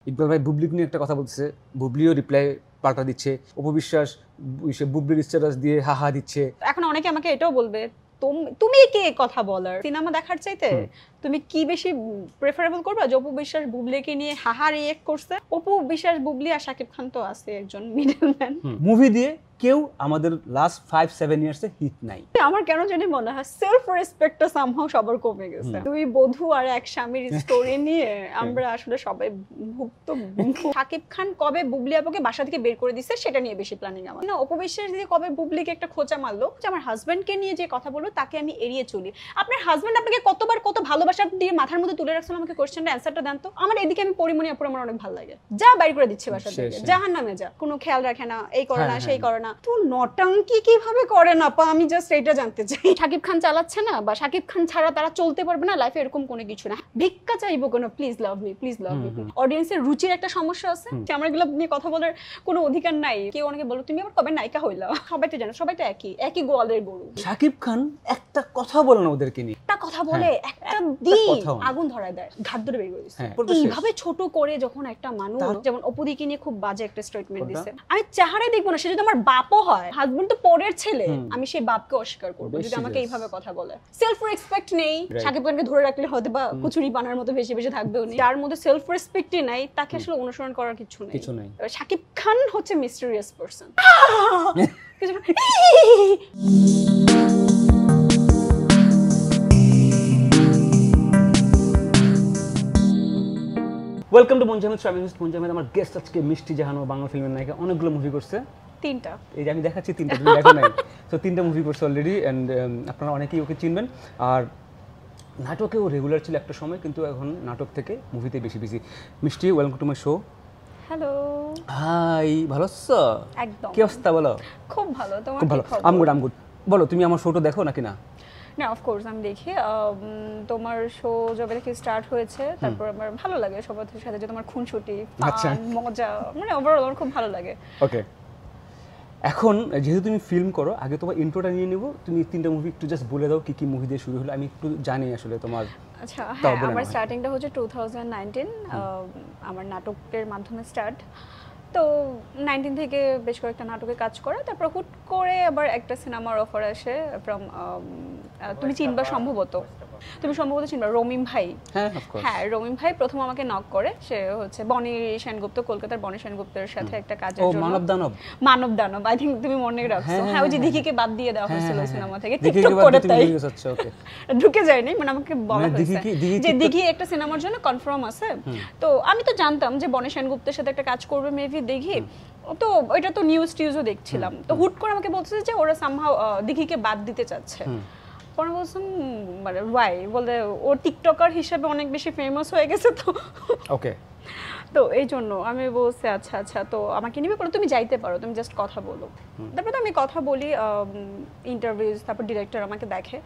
ইকবাল ভাই বুবলিক নিয়ে একটা কথা বলছে, বুবলিও রিপ্লাই পাল্টা দিচ্ছে, অপবিশ্বাস বুবলির স্ট্যাটাস দিয়ে হা দিচ্ছে। এখন অনেকে আমাকে এটাও বলবে তুমি কে কথা বলার, সিনেমা দেখার চাইতে তুমি কি বেশি প্রেফারেবল করবা যে অপু বিশ্বাস বুবলিকে নিয়ে হাহা রিয়েক্ট করছে? অপু বিশ্বাস বুবলি আর শাকিব খান তো আছে একজন মিডলম্যান। মুভি দিয়ে কেউ আমাদের লাস্ট 5-7 ইয়ার্সে হিট নাই। আমার কেন জানি মনে হয় সেলফ রেসপেক্টটা সামহাও সবার কমে গেছে। দুই বধূ আর এক স্বামীর স্টোরি নিয়ে আমরা আসলে সবাই ভুক্ত। শাকিব খান কবে বুবলি আপুকে বাসা থেকে বের করে দিচ্ছে সেটা নিয়ে বেশি প্ল্যানিং আমার না। অপু বিশ্বাস দিয়ে কবে বুবলিকে একটা খোঁচা মারলো যে আমার হাজবেন্ডকে নিয়ে যে কথা বললো তাকে আমি এড়িয়ে চলি। আপনার হাজবেন্ড আপনাকে কতবার কত ভালোবাসা দিয়ে মাথার মধ্যে তুলে রাখছেন, আমাকে কোশ্চেনটা অ্যান্সারটা দেন তো। আমার এদিকে আমি পরিমণি আপুর আমার অনেক ভালো লাগে, যা বাইর করে দিচ্ছে বাসা থেকে, জাহান্নামে যা, কোনো খেয়াল রাখে না, এই করে না সেই করে না। তো নটাঙ্কি কিভাবে করে না পা, আমি জাস্ট এটা জানতে চাই। শাকিব খান চালাচ্ছে না বা শাকিব খান ছাড়া তারা চলতে পারবে না লাইফে, এরকম কোনো কিছু না। ভিক্ষা চাইবো কোনো, please love me, please love me. অডিয়েন্সের রুচির একটা সমস্যা আছে, আমার এগুলো নিয়ে কথা বলার কোনো অধিকার নাই। কেউ অনেকে বলো তুমি আবার কবে নায়িকা হইলা, সবাই তো জানো, সবাই তো একই গোয়ালের গরু। শাকিব খান একটা কথা বলে না ওদেরকে নিয়ে, একটা কথা বলে একটা দিই আগুন ধরায় দেয়, ঘাট ধরে বের করে দিচ্ছে। এইভাবে ছোট করে যখন একটা মানুষ, যেমন অপুদিকে নিয়ে খুব বাজে একটা স্টেটমেন্ট দিছে, আমি চেহারাই দেখবো না, সে যদি আমার বাপও হয়, হাজবেন্ড তো পরের ছেলে, আমি সেই বাপকে অস্বীকার করবো যদি আমাকে এইভাবে কথা বলে। সেলফ রেসপেক্ট নেই, শাকিব খানকে ধরে রাখলে হয়তো বা কুচুরি বানার মতো বেশি বেশি থাকবেও নেই। যার মধ্যে সেলফ রেসপেক্টই নাই তাকে আসলে অনুসরণ করার কিছু নেই। শাকিব খান হচ্ছে মিস্টেরিয়াস পারসন। ওয়েলকাম টু মঞ্জামিদ ট্রাভেলিং উইথ মঞ্জামিদ। আমার গেস্ট আজকে মিষ্টি জাহানো, বাংলা ফিল্মের নায়িকা, অনেকগুলো মুভি করছে, 3টা। এই যে আমি দেখাচ্ছি 3টা, তুমি দেখো নাই। তো 3টা মুভি করছে অলরেডি, অ্যান্ড আপনারা অনেকেই ওকে চিনবেন। আর নাটকেও রেগুলার ছিল একটা সময়, কিন্তু এখন নাটক থেকে মুভিতে বেশি বিজি। মিষ্টি, welcome to my show. Hello. Hi, ভালো আছো? একদম। কি অবস্থা বলো? খুব ভালো, তোমার খুব ভালো। আম গুড। বলো, তুমি আমার শোটা দেখো নাকি না? না, অফকোর্স আমি দেখি। তোমার শো যবে থেকে স্টার্ট হয়েছে তারপর আমার ভালো লাগে সবার সাথে, যে তোমার খুনসুটি, মজা, মানে ওভারঅল আমার খুব ভালো লাগে। ওকে, এখন যেহেতু তুমি ফিল্ম করো, আগে তোমার ইন্ট্রোটা নিয়ে নেব। তুমি 3টা মুভি একটু জাস্ট বলে দাও, কি মুভি দিয়ে শুরু হলো, আমি একটু জানি আসলে তোমার। আচ্ছা, হ্যাঁ, আমার স্টার্টিংটা হচ্ছে 2019, আমার নাটকের মাধ্যমে স্টার্ট। তো 19 থেকে বেশ কয়েকটা নাটকে কাজ করে, তারপর হুট করে আবার একটা সিনেমার অফার আসে ফ্রম, তুমি চিনবা সম্ভবত, চিনবা রমিম ভাই। হ্যাঁ, রমিম ভাই প্রথম আমাকে নক করে। সে হচ্ছে বনি সেনগুপ্ত, কলকাতার বনি সেনগুপ্তের সাথে একটা কাজের জন্য। মানব দানব, আই থিংক তুমি মনে রাখছো। হ্যাঁ, ওই যে দিঘিকে বাদ দিয়ে দেওয়া হয়েছিল সিনেমা থেকে, টিকটক করে, তাই ঢুকে যায়নি, মানে আমাকে বলা হয়েছে যে দিঘি একটা সিনেমার জন্য কনফার্ম আছে। তো আমি তো জানতাম যে বনি সেনগুপ্তের সাথে একটা কাজ করবে মেবি দিঘি, তো ওইটা তো নিউজও দেখছিলাম। তো হুট করে আমাকে বলছে যে ওরা সামহাউ দিঘিকে বাদ দিতে চাচ্ছে। পরে বলছেন মানে ওয়াই, বলে ও টিকটকার হিসেবে অনেক বেশি ফেমাস হয়ে গেছে, তো ওকে, তো এই জন্য আমি বলছি আচ্ছা। তো আমাকে নিবে, বলো তুমি যাইতে পারো, তুমি জাস্ট কথা বলো। তারপর তো আমি কথা বলি, ইন্টারভিউজ, তারপর ডিরেক্টর আমাকে দেখে,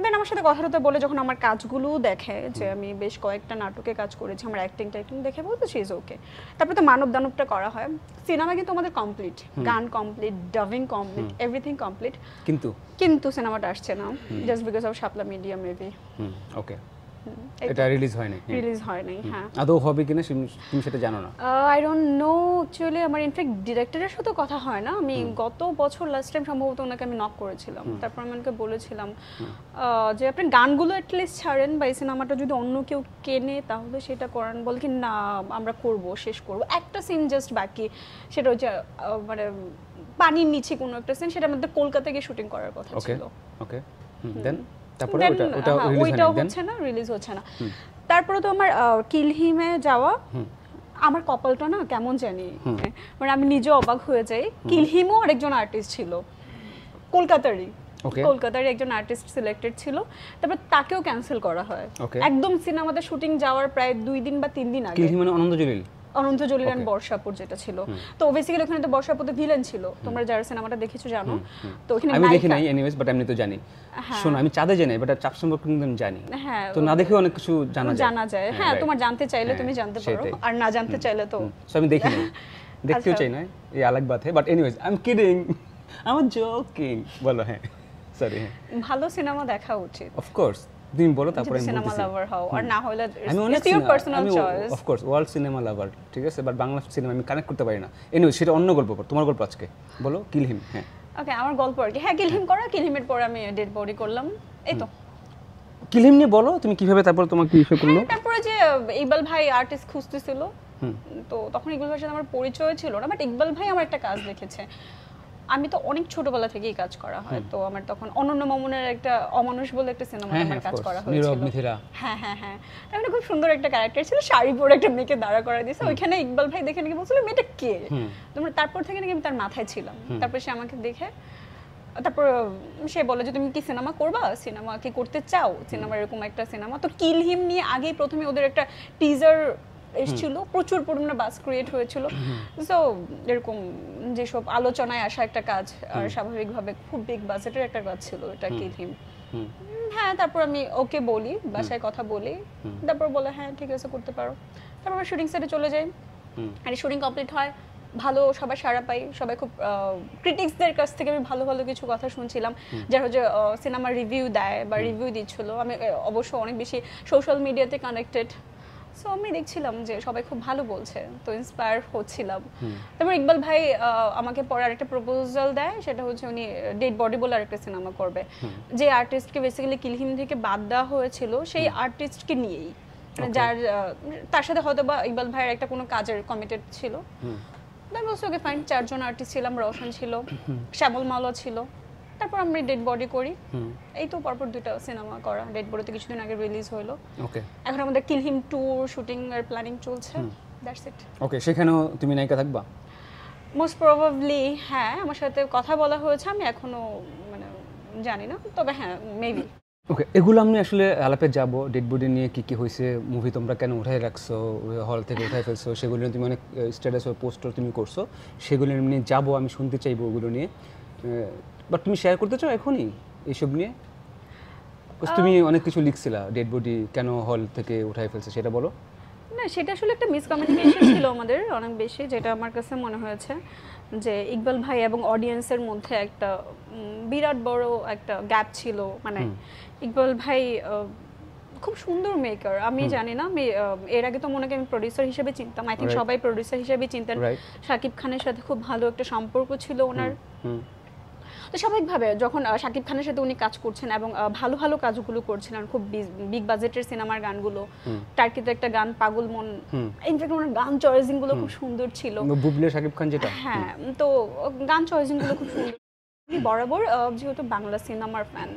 দেন আমার সাথে কথা বলে যখন আমার কাজগুলো দেখে, যে আমি বেশ কয়েকটা নাটকে কাজ করেছি, আমার অ্যাক্টিং দেখে বলতে সি ইজ ওকে। তারপর তো মানব দানবটা করা হয়। সিনেমা কিন্তু আমাদের কমপ্লিট, গান complete, dubbing complete, everything complete, কিন্তু সিনেমাটা আসছে না just because of Shapla media maybe. Okay, এটা রিলিজ হয়নি। হ্যাঁ, আদৌ হবে কিনা তুমি সেটা জানো না? I don't know actually. আমার ইনফ্যাক্ট ডিরেক্টরের সাথে কথা হয় না। আমি গত বছর লাস্ট টাইম সম্ভবত ওনাকে আমি নক করেছিলাম, তারপর আমি ওনাকে বলেছিলাম যে আপনি গানগুলো অ্যাটলিস্ট ছাড়েন, বা এই সিনেমাটা যদি অন্য কেউ কেনে তাহলে সেটা করেন। বল কি না, আমরা করব, শেষ করব, একটা সিন জাস্ট বাকি, সেটা হচ্ছে মানে পানির নিচে কোনো একটা সিন, সেটা আমাদের কলকাতা গিয়ে শুটিং করার কথা ছিল। ওকে, দেন তারপরে ওইটাও হচ্ছে না, রিলিজ হচ্ছে না। তারপরে তো আমার কিলহিমে যাওয়া, আমার কপালটা না কেমন জানি, মানে আমি নিজে অবাক হয়ে যাই। কিলহিমও আরেকজন আর্টিস্ট ছিল, কলকাতারই একজন আর্টিস্ট সিলেক্টেড ছিল, তারপর তাকেও ক্যান্সেল করা হয় একদম সিনেমাতে শুটিং যাওয়ার প্রায় 2 দিন বা 3 দিন আগে। কিলহিম মানে অনন্ত জলিল এন্ড বর্ষাপুর যেটা ছিল। তো বেসিক্যালি ওখানে তো বর্ষাপুর ভিলেন ছিল, তোমরা যারা সিনেমাটা দেখেছো জানো। তো ওখানে আমি দেখি নাই এনিওয়েজ, বাট আমি তো জানি। শোনো, আমি চাঁদে জানি, বাট চাপ সম্পর্কে কিন্তু আমি জানি। হ্যাঁ, তো না দেখে অনেক কিছু জানা যায়। হ্যাঁ, তোমার জানতে চাইলে তুমি জানতে পারো, আর না জানতে চাইলে তো আমি দেখি নাই, দেখতেও চাই না, এই আলাদা Baat. But anyways, I am kidding, I am joking. বলো। হ্যাঁ, সরি। ভালো সিনেমা দেখা উচিত, অফ কোর্স। তুমি বলো তারপরে আমি সিনেমা বলতেছি। লাভার হও আর না হলে আমি অনেক it's your personal choice. Of course world cinema lover, ঠিক আছে, বাট বাংলা সিনেমা আমি কানেক্ট করতে পারি না। এনিওয়ে সেটা অন্য গল্প, তোমার গল্প আজকে বলো, কিল হিম। হ্যাঁ ওকে, আমার গল্প আর কি। হ্যাঁ, কিলহিম করা, কিলহিমের পর আমি ডেড বডি করলাম, এই তো। কিল হিম নিয়ে বলো তুমি কিভাবে তারপর তোমাকে ইস্যু করলো। তারপরে যে ইকবাল ভাই আর্টিস্ট খুঁজতেছিল, তো তখন ইকবাল ভাইয়ের সাথে আমার পরিচয় ছিল না, বাট ইকবাল ভাই আমার একটা কাজ দেখেছে। আমি তো অনেক ছোটবেলা থেকেই কাজ করা হয়, তো আমার তখন অনন্য মামুনের একটা অমানুষ বলে একটা সিনেমা আমার কাজ করা হয়েছিল। নীরব মিথিলা। হ্যাঁ হ্যাঁ হ্যাঁ, তার খুব সুন্দর একটা ক্যারেক্টার ছিল, শাড়ি পরে একটা মেয়েকে দাঁড়া করা দিয়েছে ওইখানে। ইকবাল ভাই দেখে নাকি বলছিল মেয়েটা কে, তোমরা তারপর থেকে নাকি আমি তার মাথায় ছিলাম। তারপর সে আমাকে দেখে, তারপর সে বলে যে তুমি কি সিনেমা করবা, সিনেমা কি করতে চাও, সিনেমা এরকম একটা সিনেমা। তো কিল হিম নিয়ে আগেই প্রথমে ওদের একটা টিজার এসেছিল, প্রচুর পরিমাণে বাস ক্রিয়েট হয়েছিল। সো এরকম যেসব আলোচনায় আসা একটা কাজ, আর স্বাভাবিকভাবে খুব বিগ বাজেটের একটা কাজ ছিল এটা কিল হিম। হ্যাঁ, তারপর আমি ওকে বলি, বাসায় কথা বলি, তারপর বলে হ্যাঁ ঠিক আছে করতে পারো। তারপর আমরা শুটিং সেটে চলে যাই, আর শুটিং কমপ্লিট হয়, ভালো সবাই সাড়া পাই, সবাই খুব ক্রিটিক্সদের কাছ থেকে আমি ভালো ভালো কিছু কথা শুনছিলাম, যারা যে সিনেমার রিভিউ দেয় বা রিভিউ দিচ্ছিল। আমি অবশ্য অনেক বেশি সোশ্যাল মিডিয়াতে কানেক্টেড, সো আমি দেখছিলাম যে সবাই খুব ভালো বলছে, তো ইন্সপায়ার হচ্ছিলাম। তারপর ইকবাল ভাই আমাকে পরে আরেকটা প্রপোজাল দেয়, সেটা হচ্ছে উনি ডেড বডি বলে আরেকটা সিনেমা করবে, যে আর্টিস্টকে বেসিক্যালি কিলহিম থেকে বাদ দেওয়া হয়েছিল সেই আর্টিস্টকে নিয়েই, যার তার সাথে হয়তো বা ইকবাল ভাইয়ের একটা কোনো কাজের কমিটেড ছিল। আমি বলছি ওকে ফাইন, 4 জন আর্টিস্ট ছিলাম, রওশন ছিল, শ্যামল মালা ছিল। তারপর আমরা ডেড বডি করি, এই তো পরপর 2টা সিনেমা করা। ডেড বডিতে কিছুদিন আগে রিলিজ হলো, ওকে। এখন আমাদের কিলহিম 2 শুটিং এর প্ল্যানিং চলছে, দ্যাটস ইট। ওকে, সেখানেও তুমি নায়িকা থাকবা? মোস্ট প্রবাবলি হ্যাঁ, আমার সাথে কথা বলা হয়েছে, আমি এখনো মানে জানি না, তবে হ্যাঁ মেবি। ওকে, এগুলো আমি আসলে আলাপে যাব, ডেড বডি নিয়ে কি কি হয়েছে, মুভি তোমরা কেন উঠাই রাখছো, হল থেকে উঠাই ফেলছো, সেগুলো নিয়ে তুমি অনেক স্ট্যাটাস ও পোস্টার তুমি করছো, সেগুলো নিয়ে যাবো, আমি শুনতে চাইবো ওগুলো নিয়ে। বাট তুমি শেয়ার করতে চাও এখনই এইসব নিয়ে? তুমি অনেক কিছু লিখছিলা, ডেড বডি কেন হল থেকে উঠাই ফেলছে, সেটা বলো। না, সেটা আসলে একটা মিসকমিউনিকেশন ছিল আমাদের অনেক বেশি, যেটা আমার কাছে মনে হয়েছে যে ইকবাল ভাই এবং অডিয়েন্সের মধ্যে একটা বিরাট বড় একটা গ্যাপ ছিল। মানে ইকবাল ভাই খুব সুন্দর মেকার, আমি জানি না, আমি এর আগে তো মনে করি আমি প্রোডিউসার হিসেবে চিনতাম, আই থিঙ্ক সবাই প্রোডিউসার হিসেবে চিনতেন। শাকিব খানের সাথে খুব ভালো একটা সম্পর্ক ছিল ওনার। তো স্বাভাবিকভাবে যখন শাকিব খানের সাথে উনি কাজ করছেন এবং ভালো ভালো কাজগুলো করছিলেন, খুব বিগ বাজেটের সিনেমার গানগুলো, টার্কিতে একটা গান পাগল মন, ইনফ্যাক্ট ওনার গান চয়েসিং গুলো খুব সুন্দর ছিল। বুবলে শাকিব খান যেটা, হ্যাঁ, তো গান চয়েসিং গুলো খুব সুন্দর। বরাবর যেহেতু বাংলা সিনেমার fan,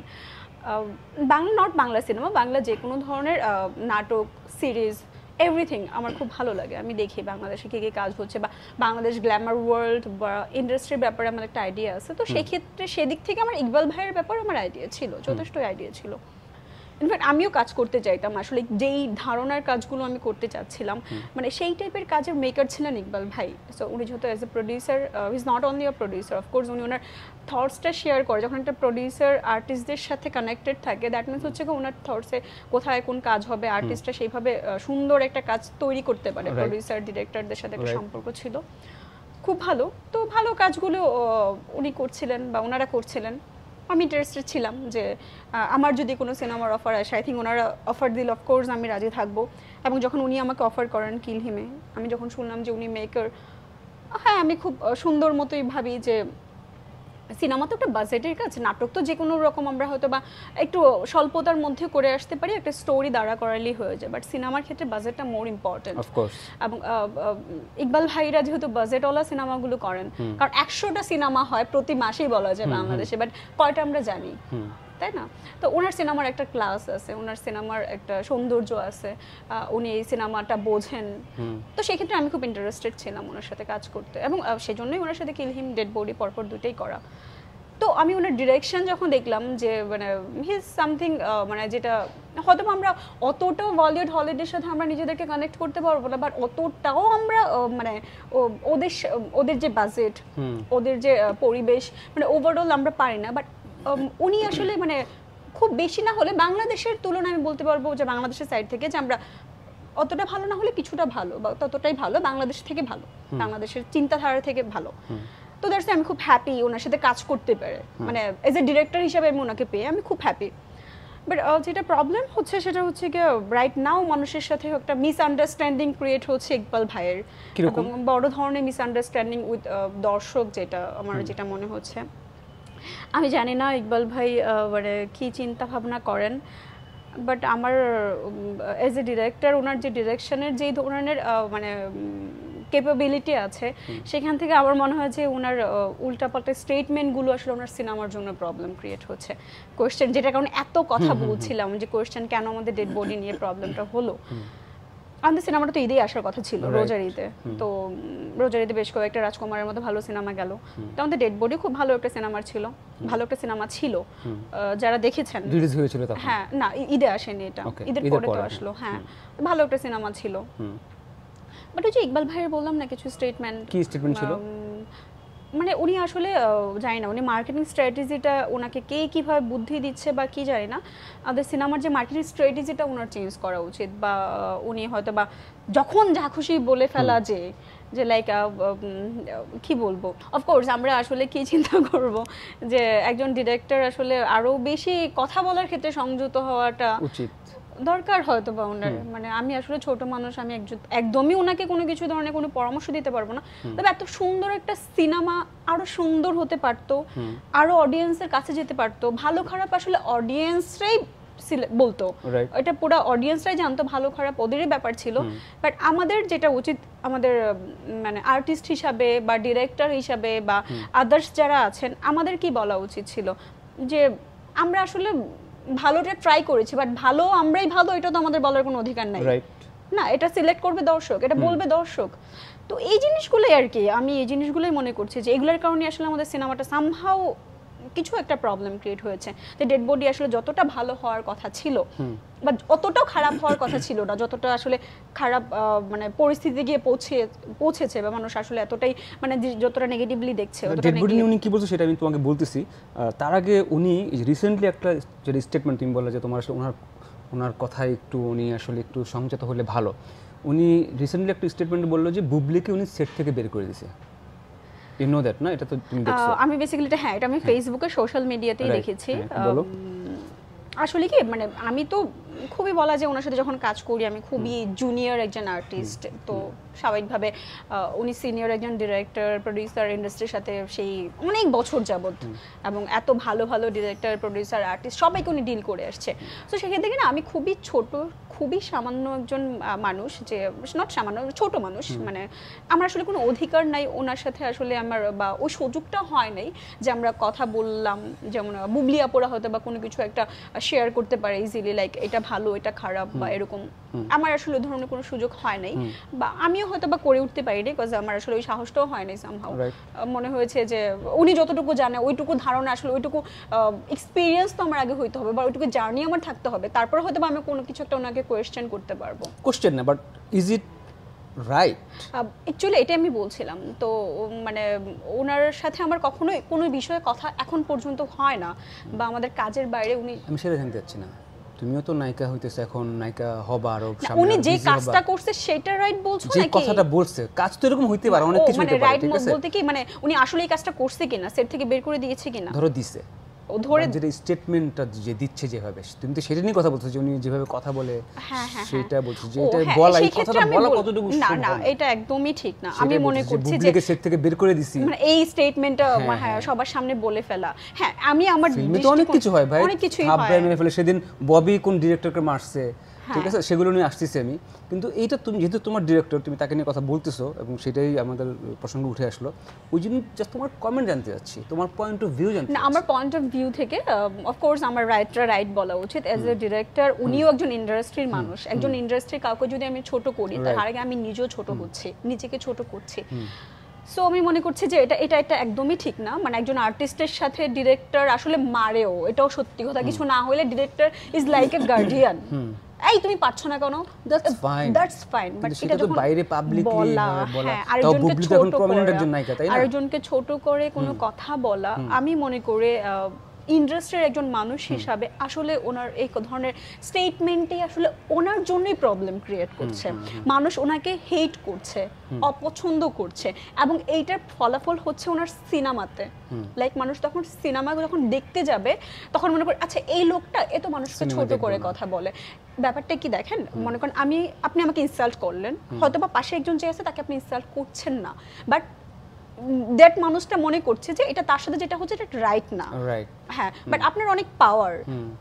Bangla not Bangla cinema, Bangla যে কোনো ধরনের নাটক, সিরিজ, এভরিথিং আমার খুব ভালো লাগে। আমি দেখি বাংলাদেশে কী কী কাজ হচ্ছে, বা বাংলাদেশ গ্ল্যামার ওয়ার্ল্ড বা ইন্ডাস্ট্রির ব্যাপারে আমার একটা আইডিয়া আছে। তো সেক্ষেত্রে সেদিক থেকে আমার ইকবাল ভাইয়ের ব্যাপারে আমার আইডিয়া ছিল, যথেষ্ট আইডিয়া ছিল। ইনফ্যাক্ট আমিও কাজ করতে চাইতাম, আসলে যেই ধারণার কাজগুলো আমি করতে চাচ্ছিলাম, মানে সেই টাইপের কাজের মেকার ছিলেন ইকবাল ভাই। সো উনি যেহেতু as a producer, is not only a producer, of course উনি ওনার থটসটা শেয়ার করে। যখন একটা প্রডিউসার আর্টিস্টদের সাথে কানেক্টেড থাকে, দ্যাট মিনস হচ্ছে কি ওনার থটসে কোথায় কোন কাজ হবে, আর্টিস্টরা সেইভাবে সুন্দর একটা কাজ তৈরি করতে পারে। প্রডিউসার ডিরেক্টরদের সাথে একটা সম্পর্ক ছিল খুব ভালো। তো ভালো কাজগুলো উনি করছিলেন বা ওনারা করছিলেন, আমি ইন্টারেস্টেড ছিলাম যে আমার যদি কোনো সিনেমার অফার আসে, আই থিঙ্ক ওনারা অফার দিলে অফকোর্স আমি রাজি থাকবো। এবং যখন উনি আমাকে অফার করেন কিলহিমে, আমি যখন শুনলাম যে উনি মেকার, হ্যাঁ আমি খুব সুন্দর মতোই ভাবি যে সিনেমা তো একটা বাজেটের কাজ, নাটক তো যে কোনো রকম আমরা হয়তো বা একটু স্বল্পতার মধ্যে করে আসতে পারি, একটা স্টোরি দাঁড়া করালেই হয়ে যায়, বাট সিনেমার ক্ষেত্রে বাজেটটা মোর ইম্পর্টেন্ট। এবং ইকবাল ভাইরা যেহেতু বাজেটওয়ালা সিনেমাগুলো করেন, কারণ 100টা সিনেমা হয় প্রতি মাসেই বলা যায় বাংলাদেশে, বাট কয়টা আমরা জানি, তাই না? তো ওনার সিনেমার একটা ক্লাস আছে, ওনার সিনেমার একটা সৌন্দর্য আছে, উনি এই সিনেমাটা বোঝেন। তো সেক্ষেত্রে আমি খুব ইন্টারেস্টেড ছিলাম ওনার সাথে কাজ করতে, এবং সেজন্যই ওনার সাথে কিলহিম, ডেড বডি পরপর দুটোই করা। তো আমি ওনার ডিরেকশন যখন দেখলাম যে মানে হিজ সামথিং, মানে যেটা হয়তো আমরা অতটাও বলিউড হলিউডের সাথে আমরা নিজেদেরকে কানেক্ট করতে পারবো না, বাট অতটাও আমরা মানে ওদের যে বাজেট, ওদের যে পরিবেশ, মানে ওভারঅল আমরা পারি না। বাট উনি আসলে মানে খুব বেশি না হলে বাংলাদেশের তুলনায় আমি বলতে পারবো যে বাংলাদেশের সাইড থেকে যে আমরা অতটা ভালো না হলে কিছুটা ভালো, বা ততটাই ভালো, বাংলাদেশ থেকে ভালো, বাংলাদেশের চিন্তাধারা থেকে ভালো। তো দ্যাটস আমি খুব হ্যাপি ওনার সাথে কাজ করতে পারে, মানে এজ এ ডিরেক্টর হিসেবে আমি ওনাকে পেয়ে আমি খুব হ্যাপি। বাট যেটা প্রবলেম হচ্ছে সেটা হচ্ছে কি রাইট নাও মানুষের সাথে একটা মিসআন্ডারস্ট্যান্ডিং ক্রিয়েট হচ্ছে ইকবাল ভাইয়ের, এবং বড় ধরনের মিসআন্ডারস্ট্যান্ডিং উইথ দর্শক, যেটা আমার যেটা মনে হচ্ছে। আমি জানি না ইকবাল ভাই মানে কী চিন্তা ভাবনা করেন, বাট আমার এজ এ ডিরেক্টর ওনার যে ডিরেকশনের যেই ধরনের মানে ক্যাপাবিলিটি আছে, সেখান থেকে আমার মনে হয় যে ওনার উল্টাপাল্টা স্টেটমেন্টগুলো আসলে ওনার সিনেমার জন্য প্রবলেম ক্রিয়েট হচ্ছে। কোয়েশ্চেন, যেটা কারণে এত কথা বলছিলাম যে কোয়েশ্চেন কেন আমাদের ডেড বডি নিয়ে প্রবলেমটা হলো। আমাদের সিনেমাটা তো ঈদেই আসার কথা ছিল, রোজার ঈদে। তো রোজার ঈদে বেশ কয়েকটা রাজকুমারের মতো ভালো সিনেমা গেল, তো আমাদের ডেড বডি খুব ভালো একটা সিনেমা ছিল, যারা দেখেছেন রিলিজ হয়েছিল তখন। হ্যাঁ, না ঈদে আসেনি, এটা ঈদের পরে তো আসলো। হ্যাঁ, ভালো একটা সিনেমা ছিল। বাট ওই যে ইকবাল ভাইয়ের বললাম না কিছু স্টেটমেন্ট, কি স্টেটমেন্ট ছিল? মানে উনি আসলে জানি না উনি মার্কেটিং স্ট্র্যাটেজিটা ওনাকে কে কীভাবে বুদ্ধি দিচ্ছে বা কি জানি না, আমাদের সিনেমার যে মার্কেটিং স্ট্র্যাটেজিটা ওনার চেঞ্জ করা উচিত, বা উনি হয়তো বা যখন যা খুশি বলে ফেলা যে লাইক কি বলবো, অফকোর্স আমরা আসলে কি চিন্তা করব যে একজন ডিরেক্টর আসলে আরও বেশি কথা বলার ক্ষেত্রে সংযত হওয়াটা উচিত দরকার হয়তো বা ওনার। মানে আমি আসলে ছোট মানুষ, আমি একদমই ওনাকে কোনো কিছু ধরনের কোনো পরামর্শ দিতে পারবো না, তবে এত সুন্দর একটা সিনেমা আরো সুন্দর হতে পারতো, আরো অডিয়েন্সের কাছে যেতে পারতো। ভালো খারাপ আসলে অডিয়েন্সরাই বলতো, এটা পুরো অডিয়েন্সরাই জানতো ভালো খারাপ ওদেরই ব্যাপার ছিল। বাট আমাদের যেটা উচিত, আমাদের মানে আর্টিস্ট হিসাবে বা ডিরেক্টর হিসাবে বা আদার্স যারা আছেন, আমাদের কি বলা উচিত ছিল যে আমরা আসলে ভালোটা ট্রাই করেছি, বাট ভালো আমরাই ভালো এটা তো আমাদের বলার কোনো অধিকার নাই না, এটা সিলেক্ট করবে দর্শক, এটা বলবে দর্শক। তো এই জিনিসগুলোই আর কি, আমি এই জিনিসগুলোই মনে করছি যে এগুলোর কারণে আসলে আমাদের সিনেমাটা সামহাও কিছু একটা প্রবলেম ক্রিয়েট হয়েছে, যে ডেড বডি আসলে যতটা ভালো হওয়ার কথা ছিল বা অতটাও খারাপ হওয়ার কথা ছিল না, যতটা আসলে খারাপ মানে পরিস্থিতি গিয়ে পৌঁছেছে, বা মানুষ আসলে এতটাই মানে যতটা নেগেটিভলি দেখছে। ডেড বডি নিয়ে উনি কি বলছে সেটা আমি তোমাকে বলতেছি। তার আগে উনি রিসেন্টলি একটা যে স্টেটমেন্ট তুমি বললে যে তোমার আসলে ওনার কথায় একটু উনি আসলে একটু সংযত হলে ভালো। উনি রিসেন্টলি একটা স্টেটমেন্ট বললো যে বুবলিকে উনি সেট থেকে বের করে দিয়েছে। ইউ নো দ্যাট না? এটা তো তুমি দেখছো। আমি বেসিক্যালি এটা এটা আমি ফেসবুকে সোশ্যাল মিডিয়াতেই দেখেছি। আসলে কি মানে আমি তো খুবই বলা যায় ওনার সাথে যখন কাজ করি আমি খুবই জুনিয়র একজন আর্টিস্ট, তো স্বাভাবিকভাবে উনি সিনিয়র একজন ডিরেক্টর প্রডিউসার ইন্ডাস্ট্রির সাথে সেই অনেক বছর যাবত, এবং এত ভালো ভালো ডিরেক্টর প্রডিউসার আর্টিস্ট সবাইকে উনি ডিল করে আসছে। তো সেখান থেকে না আমি খুবই সামান্য একজন মানুষ, যে নট সামান্য, ছোট মানুষ, মানে আমার আসলে কোনো অধিকার নাই ওনার সাথে আসলে আমার, বা ওই সুযোগটা হয় নাই যে আমরা কথা বললাম, যেমন বুবলি আপুরা হয়তো বা কোনো কিছু একটা শেয়ার করতে পারে ইজিলি, লাইক এটা ভালো এটা খারাপ বা এরকম, আমার আসলে ওই ধরনের কোনো সুযোগ হয় নাই, বা আমিও হয়তো বা করে উঠতে পারিনি, বিকজ আমার আসলে ওই সাহসটাও হয় নাই। সামহাউ মনে হয়েছে যে উনি যতটুকু জানে ওইটুকু ধারণা, আসলে ওইটুকু এক্সপিরিয়েন্স তো আমার আগে হইতে হবে, বা ওইটুকু জার্নি আমার থাকতে হবে, তারপর হয়তো আমি কোনো কিছু একটা ওনাকে কোয়েশ্চেন করতে পারবো। কোশ্চেন না, but is it right? Actually এটাই আমি বলছিলাম। তো মানে ওনার সাথে আমার কখনোই কোনো বিষয়ে কথা এখন পর্যন্ত হয় না, বা আমাদের কাজের বাইরে উনি, আমি সেটা জানতে চাচ্ছি না। তুমিও তো নায়িকা হইতেছে, এখন নায়িকা হবা, আরো সামনে উনি যে কাজটা করছে সেটা রাইট বলছো নাকি? যে কথাটা বলছে, কাজ তো এরকম হইতে পারে, অনেক কিছু হইতে পারে, ঠিক আছে? রাইট বলতে কি মানে উনি আসলে এই কাজটা করছে কিনা, সেট থেকে বের করে দিয়েছে কিনা? ধরো দিছে, ধরে যে স্টেটমেন্টটা যে দিচ্ছে যেভাবে, তুমি তো সেটা নিয়ে কথা বলছো যে উনি যেভাবে কথা বলে, সেটা বলছো যে এটা বলা, এই কথাটা বলা কতটুকু না না, এটা একদমই ঠিক না। আমি মনে করছি যে বুবলিকে সেট থেকে বের করে দিছি, মানে এই স্টেটমেন্টটা সবার সামনে বলে ফেলা, হ্যাঁ আমি আমার ফিল্মে তো অনেক কিছু হয় ভাই, অনেক কিছুই হয়। মেরে ফেলে সেদিন ববি কোন ডিরেক্টরকে মারছে, ঠিক আছে, সেগুলো নিয়ে আসতেছি আমি। কিন্তু এইটা তুমি যেহেতু তোমার ডিরেক্টর, তুমি তাকে নিয়ে কথা বলতেছো এবং সেটাই আমাদের প্রসঙ্গ উঠে আসলো, ওই জন্য জাস্ট তোমার কমেন্ট জানতে চাচ্ছি, তোমার পয়েন্ট অফ ভিউ জানতে। না, আমার পয়েন্ট অফ ভিউ থেকে অফকোর্স আমার রাইট বলা উচিত। অ্যাজ এ ডিরেক্টর উনিও একজন ইন্ডাস্ট্রির মানুষ, একজন ইন্ডাস্ট্রির কাউকে যদি আমি ছোট করি তার আগে আমি নিজেও ছোট হচ্ছি, নিজেকে ছোট করছি। সো আমি মনে করছি যে এটা একদমই ঠিক না। মানে একজন আর্টিস্টের সাথে ডিরেক্টর আসলে মারেও, এটাও সত্যি কথা, কিছু না হলে director is like a guardian. এই তুমি পারছো না কেন, দ্যাটস ফাইন, বাট এটা যখন বাইরে পাবলিকলি বলা, আরেকজনকে ছোট করে, আরেকজনকে ছোট করে কোনো কথা বলা, আমি মনে করি ইন্ডাস্ট্রির একজন মানুষ হিসাবে আসলে ওনার এই ধরনের স্টেটমেন্টই আসলে ওনার জন্যই প্রবলেম ক্রিয়েট করছে। মানুষ ওনাকে হেট করছে, অপছন্দ করছে, এবং এইটার ফলাফল হচ্ছে ওনার সিনেমাতে। লাইক মানুষ তখন সিনেমা যখন দেখতে যাবে তখন মনে করে আচ্ছা এই লোকটা এত মানুষকে ছোট করে কথা বলে। ব্যাপারটা কি দেখেন, মনে করেন আপনি আমাকে ইনসাল্ট করলেন, হয়তো বা পাশে একজন যে আছে তাকে আপনি ইনসাল্ট করছেন না, বাট দ্যাট মানুষটা মনে করছে যে এটা তার সাথে যেটা হচ্ছে এটা রাইট না, হ্যাঁ, বাট আপনার অনেক পাওয়ার,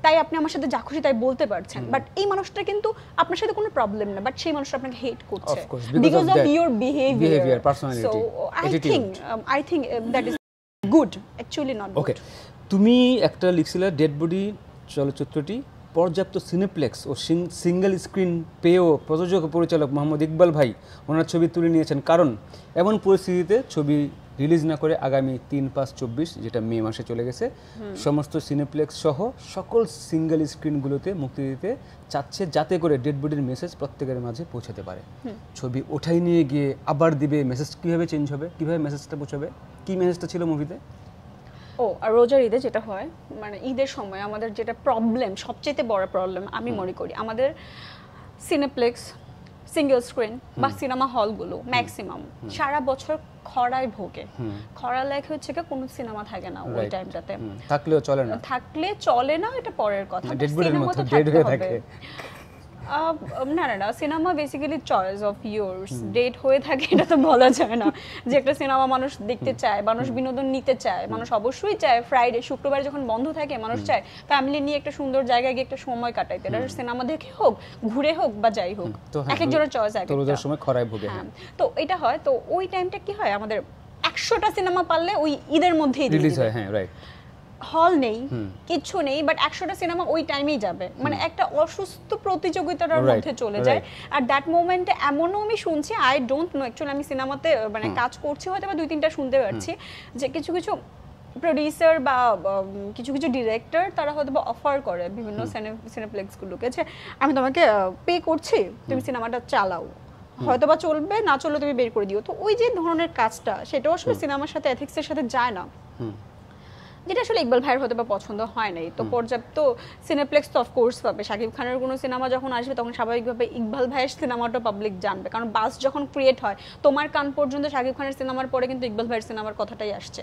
তাই আপনি আমার সাথে যা খুশি তাই বলতে পারছেন, বাট এই মানুষটা কিন্তু আপনার সাথে কোনো প্রবলেম না, বাট সেই মানুষটা আপনাকে হেট করছে because of your behaviour, personality. So I think that is good, actually not good. Okay, তুমি একটা লিখছিলে ডেড বডি চলচ্চিত্রটি পর্যাপ্ত সিনেপ্লেক্স ও সিঙ্গেল স্ক্রিন পেয়েও প্রযোজক ও পরিচালক মোহাম্মদ ইকবাল ভাই ওনার ছবি তুলে নিয়েছেন, কারণ এমন পরিস্থিতিতে ছবি রিলিজ না করে আগামী 3/5/24 যেটা মে মাসে চলে গেছে সমস্ত সিনেপ্লেক্স সহ সকল সিঙ্গেল স্ক্রিনগুলোতে মুক্তি দিতে চাচ্ছে, যাতে করে ডেড বডির মেসেজ প্রত্যেকের মাঝে পৌঁছাতে পারে। ছবি ওঠাই নিয়ে গিয়ে আবার দিবে, মেসেজ কীভাবে চেঞ্জ হবে, কীভাবে মেসেজটা পৌঁছাবে, কী মেসেজটা ছিল মুভিতে? আর রোজার ঈদে যেটা হয়, মানে ঈদের সময় আমাদের যেটা প্রবলেম, সবচেয়ে বড় প্রবলেম আমি মনে করি, আমাদের সিনেপ্লেক্স, সিঙ্গেল স্ক্রিন বা সিনেমা হলগুলো ম্যাক্সিমাম সারা বছর খরায় ভোগে। খরা লেখা হচ্ছে কি কোনো সিনেমা থাকে না ওই টাইমটাতে, থাকলেও চলে না, থাকলে চলে না, এটা পরের কথা। সিনেমা তো থাকতে হবে। না, cinema basically choice of yours. Date হয়ে থাকে এটা তো বলা যায় না যে একটা সিনেমা মানুষ দেখতে চায়, মানুষ বিনোদন নিতে চায়, মানুষ অবশ্যই চায় ফ্রাইডে শুক্রবার যখন বন্ধ থাকে মানুষ চায় ফ্যামিলি নিয়ে একটা সুন্দর জায়গায় গিয়ে একটা সময় কাটাইতে, এটা সিনেমা দেখে হোক, ঘুরে হোক বা যাই হোক, এক একজনের চয়েস এক একটা। সময় খরায় ভোগে, তো এটা হয়। তো ওই টাইমটা কি হয়, আমাদের 100টা সিনেমা পারলে ওই ঈদের মধ্যেই রিলিজ হয়, হ্যাঁ রাইট, হল নেই, কিচ্ছু নেই, বাট 100টা সিনেমা ওই টাইমেই যাবে, মানে একটা অসুস্থ প্রতিযোগিতার মধ্যে চলে যায়। আর দ্যাট মোমেন্টে এমনও আমি শুনছি, আই ডোন্ট নো অ্যাকচুয়ালি, আমি সিনেমাতে মানে কাজ করছি হয়তো বা 2-3টা শুনতে পারছি যে কিছু কিছু প্রোডিউসার বা কিছু কিছু ডিরেক্টর তারা হয়তো বা অফার করে বিভিন্ন সিনেপ্লেক্সগুলোকে যে আমি তোমাকে পে করছি, তুমি সিনেমাটা চালাও, হয়তো বা চলবে, না চললে তুমি বের করে দিও। তো ওই যে ধরনের কাজটা, সেটাও আসলে সিনেমার সাথে এথিক্সের সাথে যায় না, যেটা আসলে ইকবাল ভাইয়ের হয়তো বা পছন্দ হয় নাই। তো পর্যাপ্ত সিনেপ্লেক্স তো অফকোর্স পাবে, শাকিব খানের কোনো সিনেমা যখন আসবে তখন স্বাভাবিকভাবে ইকবাল ভাইয়ের সিনেমাটা পাবলিক জানবে, কারণ বাস যখন ক্রিয়েট হয় তোমার কান পর্যন্ত শাকিব খানের সিনেমার পরে কিন্তু ইকবাল ভাইয়ের সিনেমার কথাটাই আসছে,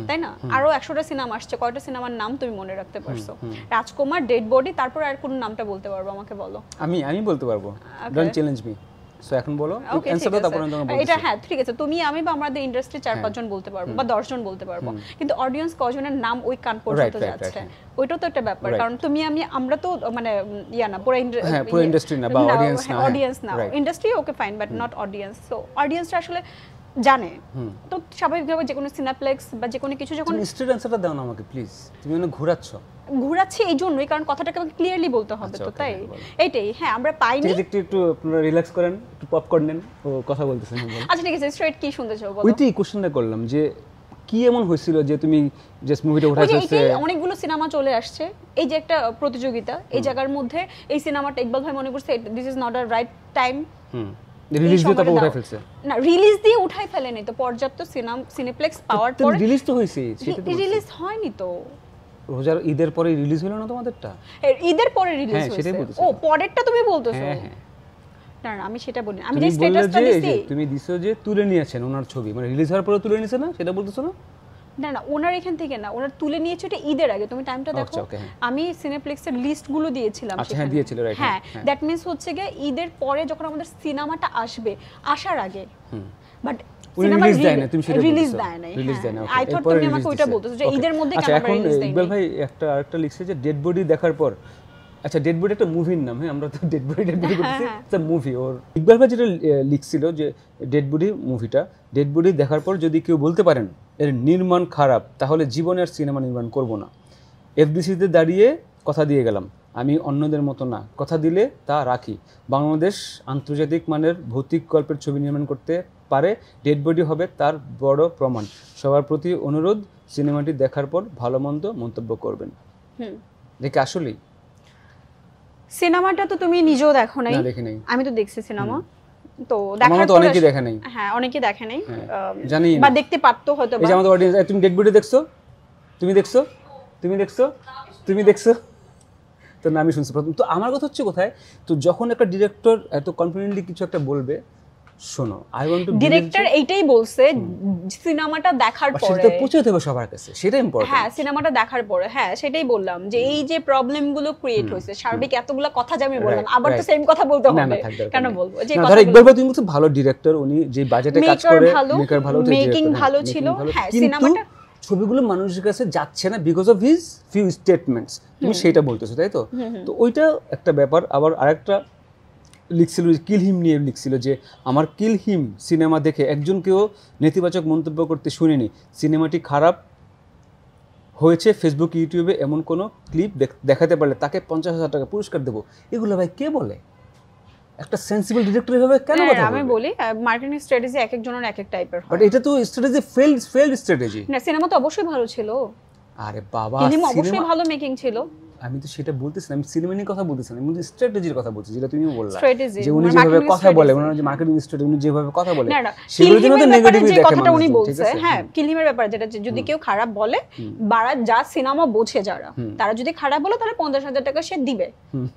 তাই না? আরো 100টা সিনেমা আসছে, কয়টা সিনেমার নাম তুমি মনে রাখতে পারছো? রাজকুমার, ডেড বডি, তারপর আর কোন নামটা বলতে পারবো আমাকে বলো? আমি বলতে পারবো, ডোন্ট চ্যালেঞ্জ মি। সো এখন বলো অ্যানসারটা, তারপর আমি তোমাকে বলছি। এটা হ্যাঁ ঠিক আছে, তুমি আমি বা আমাদের ইন্ডাস্ট্রি 4-5 জন বলতে পারবো বা 10 জন বলতে পারবো, কিন্তু অডিয়েন্স কজনের নাম ওই কান পর্যন্ত যাচ্ছে ওইটাও তো একটা ব্যাপার, কারণ তুমি আমরা তো মানে না পুরো ইন্ডাস্ট্রি না বা অডিয়েন্স না, industry okay fine, but not audience. So অডিয়েন্সটা আসলে জানে, তো স্বাভাবিকভাবে যে কোনো সিনেপ্লেক্স বা যে কোনো কিছু যখন স্ট্রেট অ্যানসারটা দাও না আমাকে প্লিজ, তুমি মানে ঘুরাচ্ছি এই জন্যই, কারণ কথাটাকে আমাকে ক্লিয়ারলি বলতে হবে, তো তাই এইটাই। হ্যাঁ আমরা পাইনি, একটু আপনারা রিল্যাক্স করেন, একটু পপকর্ন নেন, ও কথা বলতেছেন। আচ্ছা ঠিক আছে, স্ট্রেট কি শুনতে চাও বলো? ওইটাই কোশ্চেনটা করলাম যে কি এমন হয়েছিল যে তুমি জাস্ট মুভিটা উঠাইছো? অনেকগুলো সিনেমা চলে আসছে, এই যে একটা প্রতিযোগিতা, এই জায়গার মধ্যে এই সিনেমাটা ইকবাল ভাই মনে করছে this is not a right time, release দিয়ে তারপর উঠাই ফেলছে। না, রিলিজ দিয়ে উঠাই ফেলেনি তো, পর্যাপ্ত সিনেপ্লেক্স পাওয়ার পরে রিলিজ তো হইছে, সেটা তো রিলিজ হয়নি তো। রোজার ঈদের পরে রিলিজ হলো না তোমাদেরটা? ঈদের পরে রিলিজ হয়েছে। ও পরেরটা তুমি বলতেছো? না আমি সেটা বলি, আমি যে স্ট্যাটাসটা দিছি তুমি দিছো যে তুলে নিয়েছেন ওনার ছবি, মানে রিলিজ হওয়ার পরে তুলে নিয়েছে না, সেটা বলতেছো না? না না, ওনার এখান থেকে না, ওনার তুলে নিয়েছে এটা ঈদের আগে, তুমি টাইমটা দেখো। আমি সিনেপ্লেক্সের লিস্টগুলো দিয়েছিলাম সেখানে। হ্যাঁ দিয়েছিল, রাইট। হ্যাঁ, দ্যাট মিন্স হচ্ছে যে ঈদের পরে যখন আমাদের সিনেমাটা আসবে, আসার আগে, বাট সিনেমা রিলিজ দেয় না, আই থট তুমি আমাকে ওইটা বলতেছো যে ঈদের মধ্যে কেন রিলিজ দেয়। ইকবাল ভাই আরেকটা লিখছে যে ডেড বডি দেখার পর, আচ্ছা ডেড বডি একটা মুভির নাম, হ্যাঁ আমরা তো ডেড বডি বলছি, এটা মুভি। ওর ইকবাল ভাই যেটা লিখছিল যে ডেড বডি মুভিটা, ডেড বডি দেখার পর যদি কেউ বলতে পারেন এর নির্মাণ খারাপ, তাহলে জীবনে আর সিনেমা নির্মাণ করব না। এফডিসিতে দাঁড়িয়ে কথা দিয়ে গেলাম, আমি অন্যদের মতো না, কথা দিলে তা রাখি। বাংলাদেশ আন্তর্জাতিক মানের ভৌতিক গল্পের ছবি নির্মাণ করতে পারে, ডেড বডি হবে তার বড় প্রমাণ। সবার প্রতি অনুরোধ, সিনেমাটি দেখার পর ভালো মন্দ মন্তব্য করবেন। দেখে আসলেই সিনেমাটা তো তুমি নিজেও দেখো নাই? না দেখি নাই। আমি তো দেখছি সিনেমা, তো দেখার পর অনেকেই দেখে নাই। হ্যাঁ অনেকেই দেখে নাই, জানি বা দেখতে পারতো হয়তো। এই যে আমাদের অডিয়েন্স, তুমি ডেড বডি দেখছো? তুমি দেখছো? তুমি দেখছো তো না, আমি শুনছি প্রথম। তো আমার কথা হচ্ছে কোথায়, তো যখন একটা ডিরেক্টর এত কনফিডেন্টলি কিছু একটা বলবে, শোনো আই ওয়ান্ট টু ডিরেক্টর এইটাই বলছে সিনেমাটা দেখার পরে সেটা পৌঁছাতে হবে সবার কাছে, সেটা ইম্পর্টেন্ট। হ্যাঁ সিনেমাটা দেখার পরে, হ্যাঁ সেটাই বললাম যে এই যে প্রবলেম গুলো ক্রিয়েট হয়েছে, সার্বিক এতগুলো কথা যে আমি বললাম, আবার তো সেম কথা বলতে হবে, কেন বলবো? যে ধর একবার তুমি বলছো ভালো ডিরেক্টর, উনি যে বাজেটে কাজ করে, মেকার ভালো, মেকিং ভালো ছিল, হ্যাঁ সিনেমাটা ছবিগুলো মানুষের কাছে যাচ্ছে না because of his few statements, তুমি সেটা বলতেছো তাই তো? তো ওইটা একটা ব্যাপার। আবার আরেকটা লিখছিল কিল হিম নিয়ে লিখছিল যে আমার কিল হিম সিনেমা দেখে একজনকেও নেতিবাচক মন্তব্য করতে শুনিনি, সিনেমাটি খারাপ হয়েছে ফেসবুক ইউটিউবে এমন কোনো ক্লিপ দেখাতে পারলে তাকে 50,000 টাকা পুরস্কার দেবো। এগুলো ভাই কে বলে? একটা সেন্সিবল ডিরেক্টর এভাবে কেন কথা বলবে? আমি বলি মার্কেটিং স্ট্র্যাটেজি এক একজনের এক এক টাইপের হয়, বাট এটা তো স্ট্র্যাটেজি ফেইলড স্ট্র্যাটেজি না। সিনেমা তো অবশ্যই ভালো ছিল, আরে বাবা ফিল্ম অবশ্যই ভালো মেকিং ছিল। আমি তো সেটা বলতেছি না, আমি সিনেমা নিয়ে কথা বলতেছি না, আমি স্ট্র্যাটেজির কথা বলছি, যেটা তুমি বললা স্ট্র্যাটেজি যে উনি যেভাবে কথা বলে, ওনার যে মার্কেটিং স্ট্র্যাটেজি, উনি যেভাবে কথা বলে সেগুলোর জন্য তো নেগেটিভলি দেখে কথাটা উনি মানুষ, বলছে। হ্যাঁ কিলহিমের ব্যাপারে যেটা, যদি কেউ খারাপ বলে, যা সিনেমা বোঝে যারা, তারা যদি খারাপ বলে তাহলে 50,000 টাকা সে দিবে।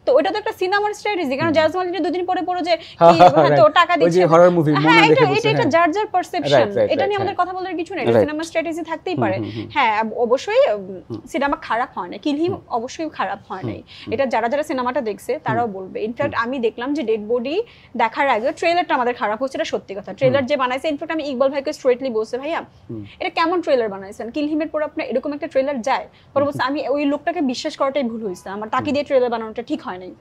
তো ওটা তো একটা সিনেমার স্ট্র্যাটেজি, কারণ জাজমাল এটা দুদিন পরে পরে যে তো টাকা দিচ্ছে, ওই যে হরর মুভি মনে দেখে বলছে, এটা যার যার পারসেপশন, এটা নিয়ে আমাদের কথা বলার কিছু নেই, এটা সিনেমার স্ট্র্যাটেজি থাকতেই পারে। হ্যাঁ অবশ্যই সিনেমা খারাপ হয় না, কিলহিম অবশ্যই খারাপ হয় নাই, এটা যারা যারা সিনেমাটা দেখছে তারাও বলবে। ইনফ্যাক্ট আমি দেখলাম যে ডেড বডি দেখার আগে ট্রেলারটা আমাদের খারাপ হচ্ছে, এটা সত্যি কথা। ট্রেলার যে বানাইছে, ইনফ্যাক্ট আমি ইকবাল ভাইকে স্ট্রেটলি বলছে, ভাইয়া এটা কেমন ট্রেলার বানাইছেন, কিলহিমের পর আপনার এরকম একটা ট্রেলার যায়? পরে বলছে আমি ওই লোকটাকে বিশ্বাস করাটাই ভুল হয়েছে, আমার তাকে দিয়ে ট্রেলার বানানোটা ঠিক হয় নাই।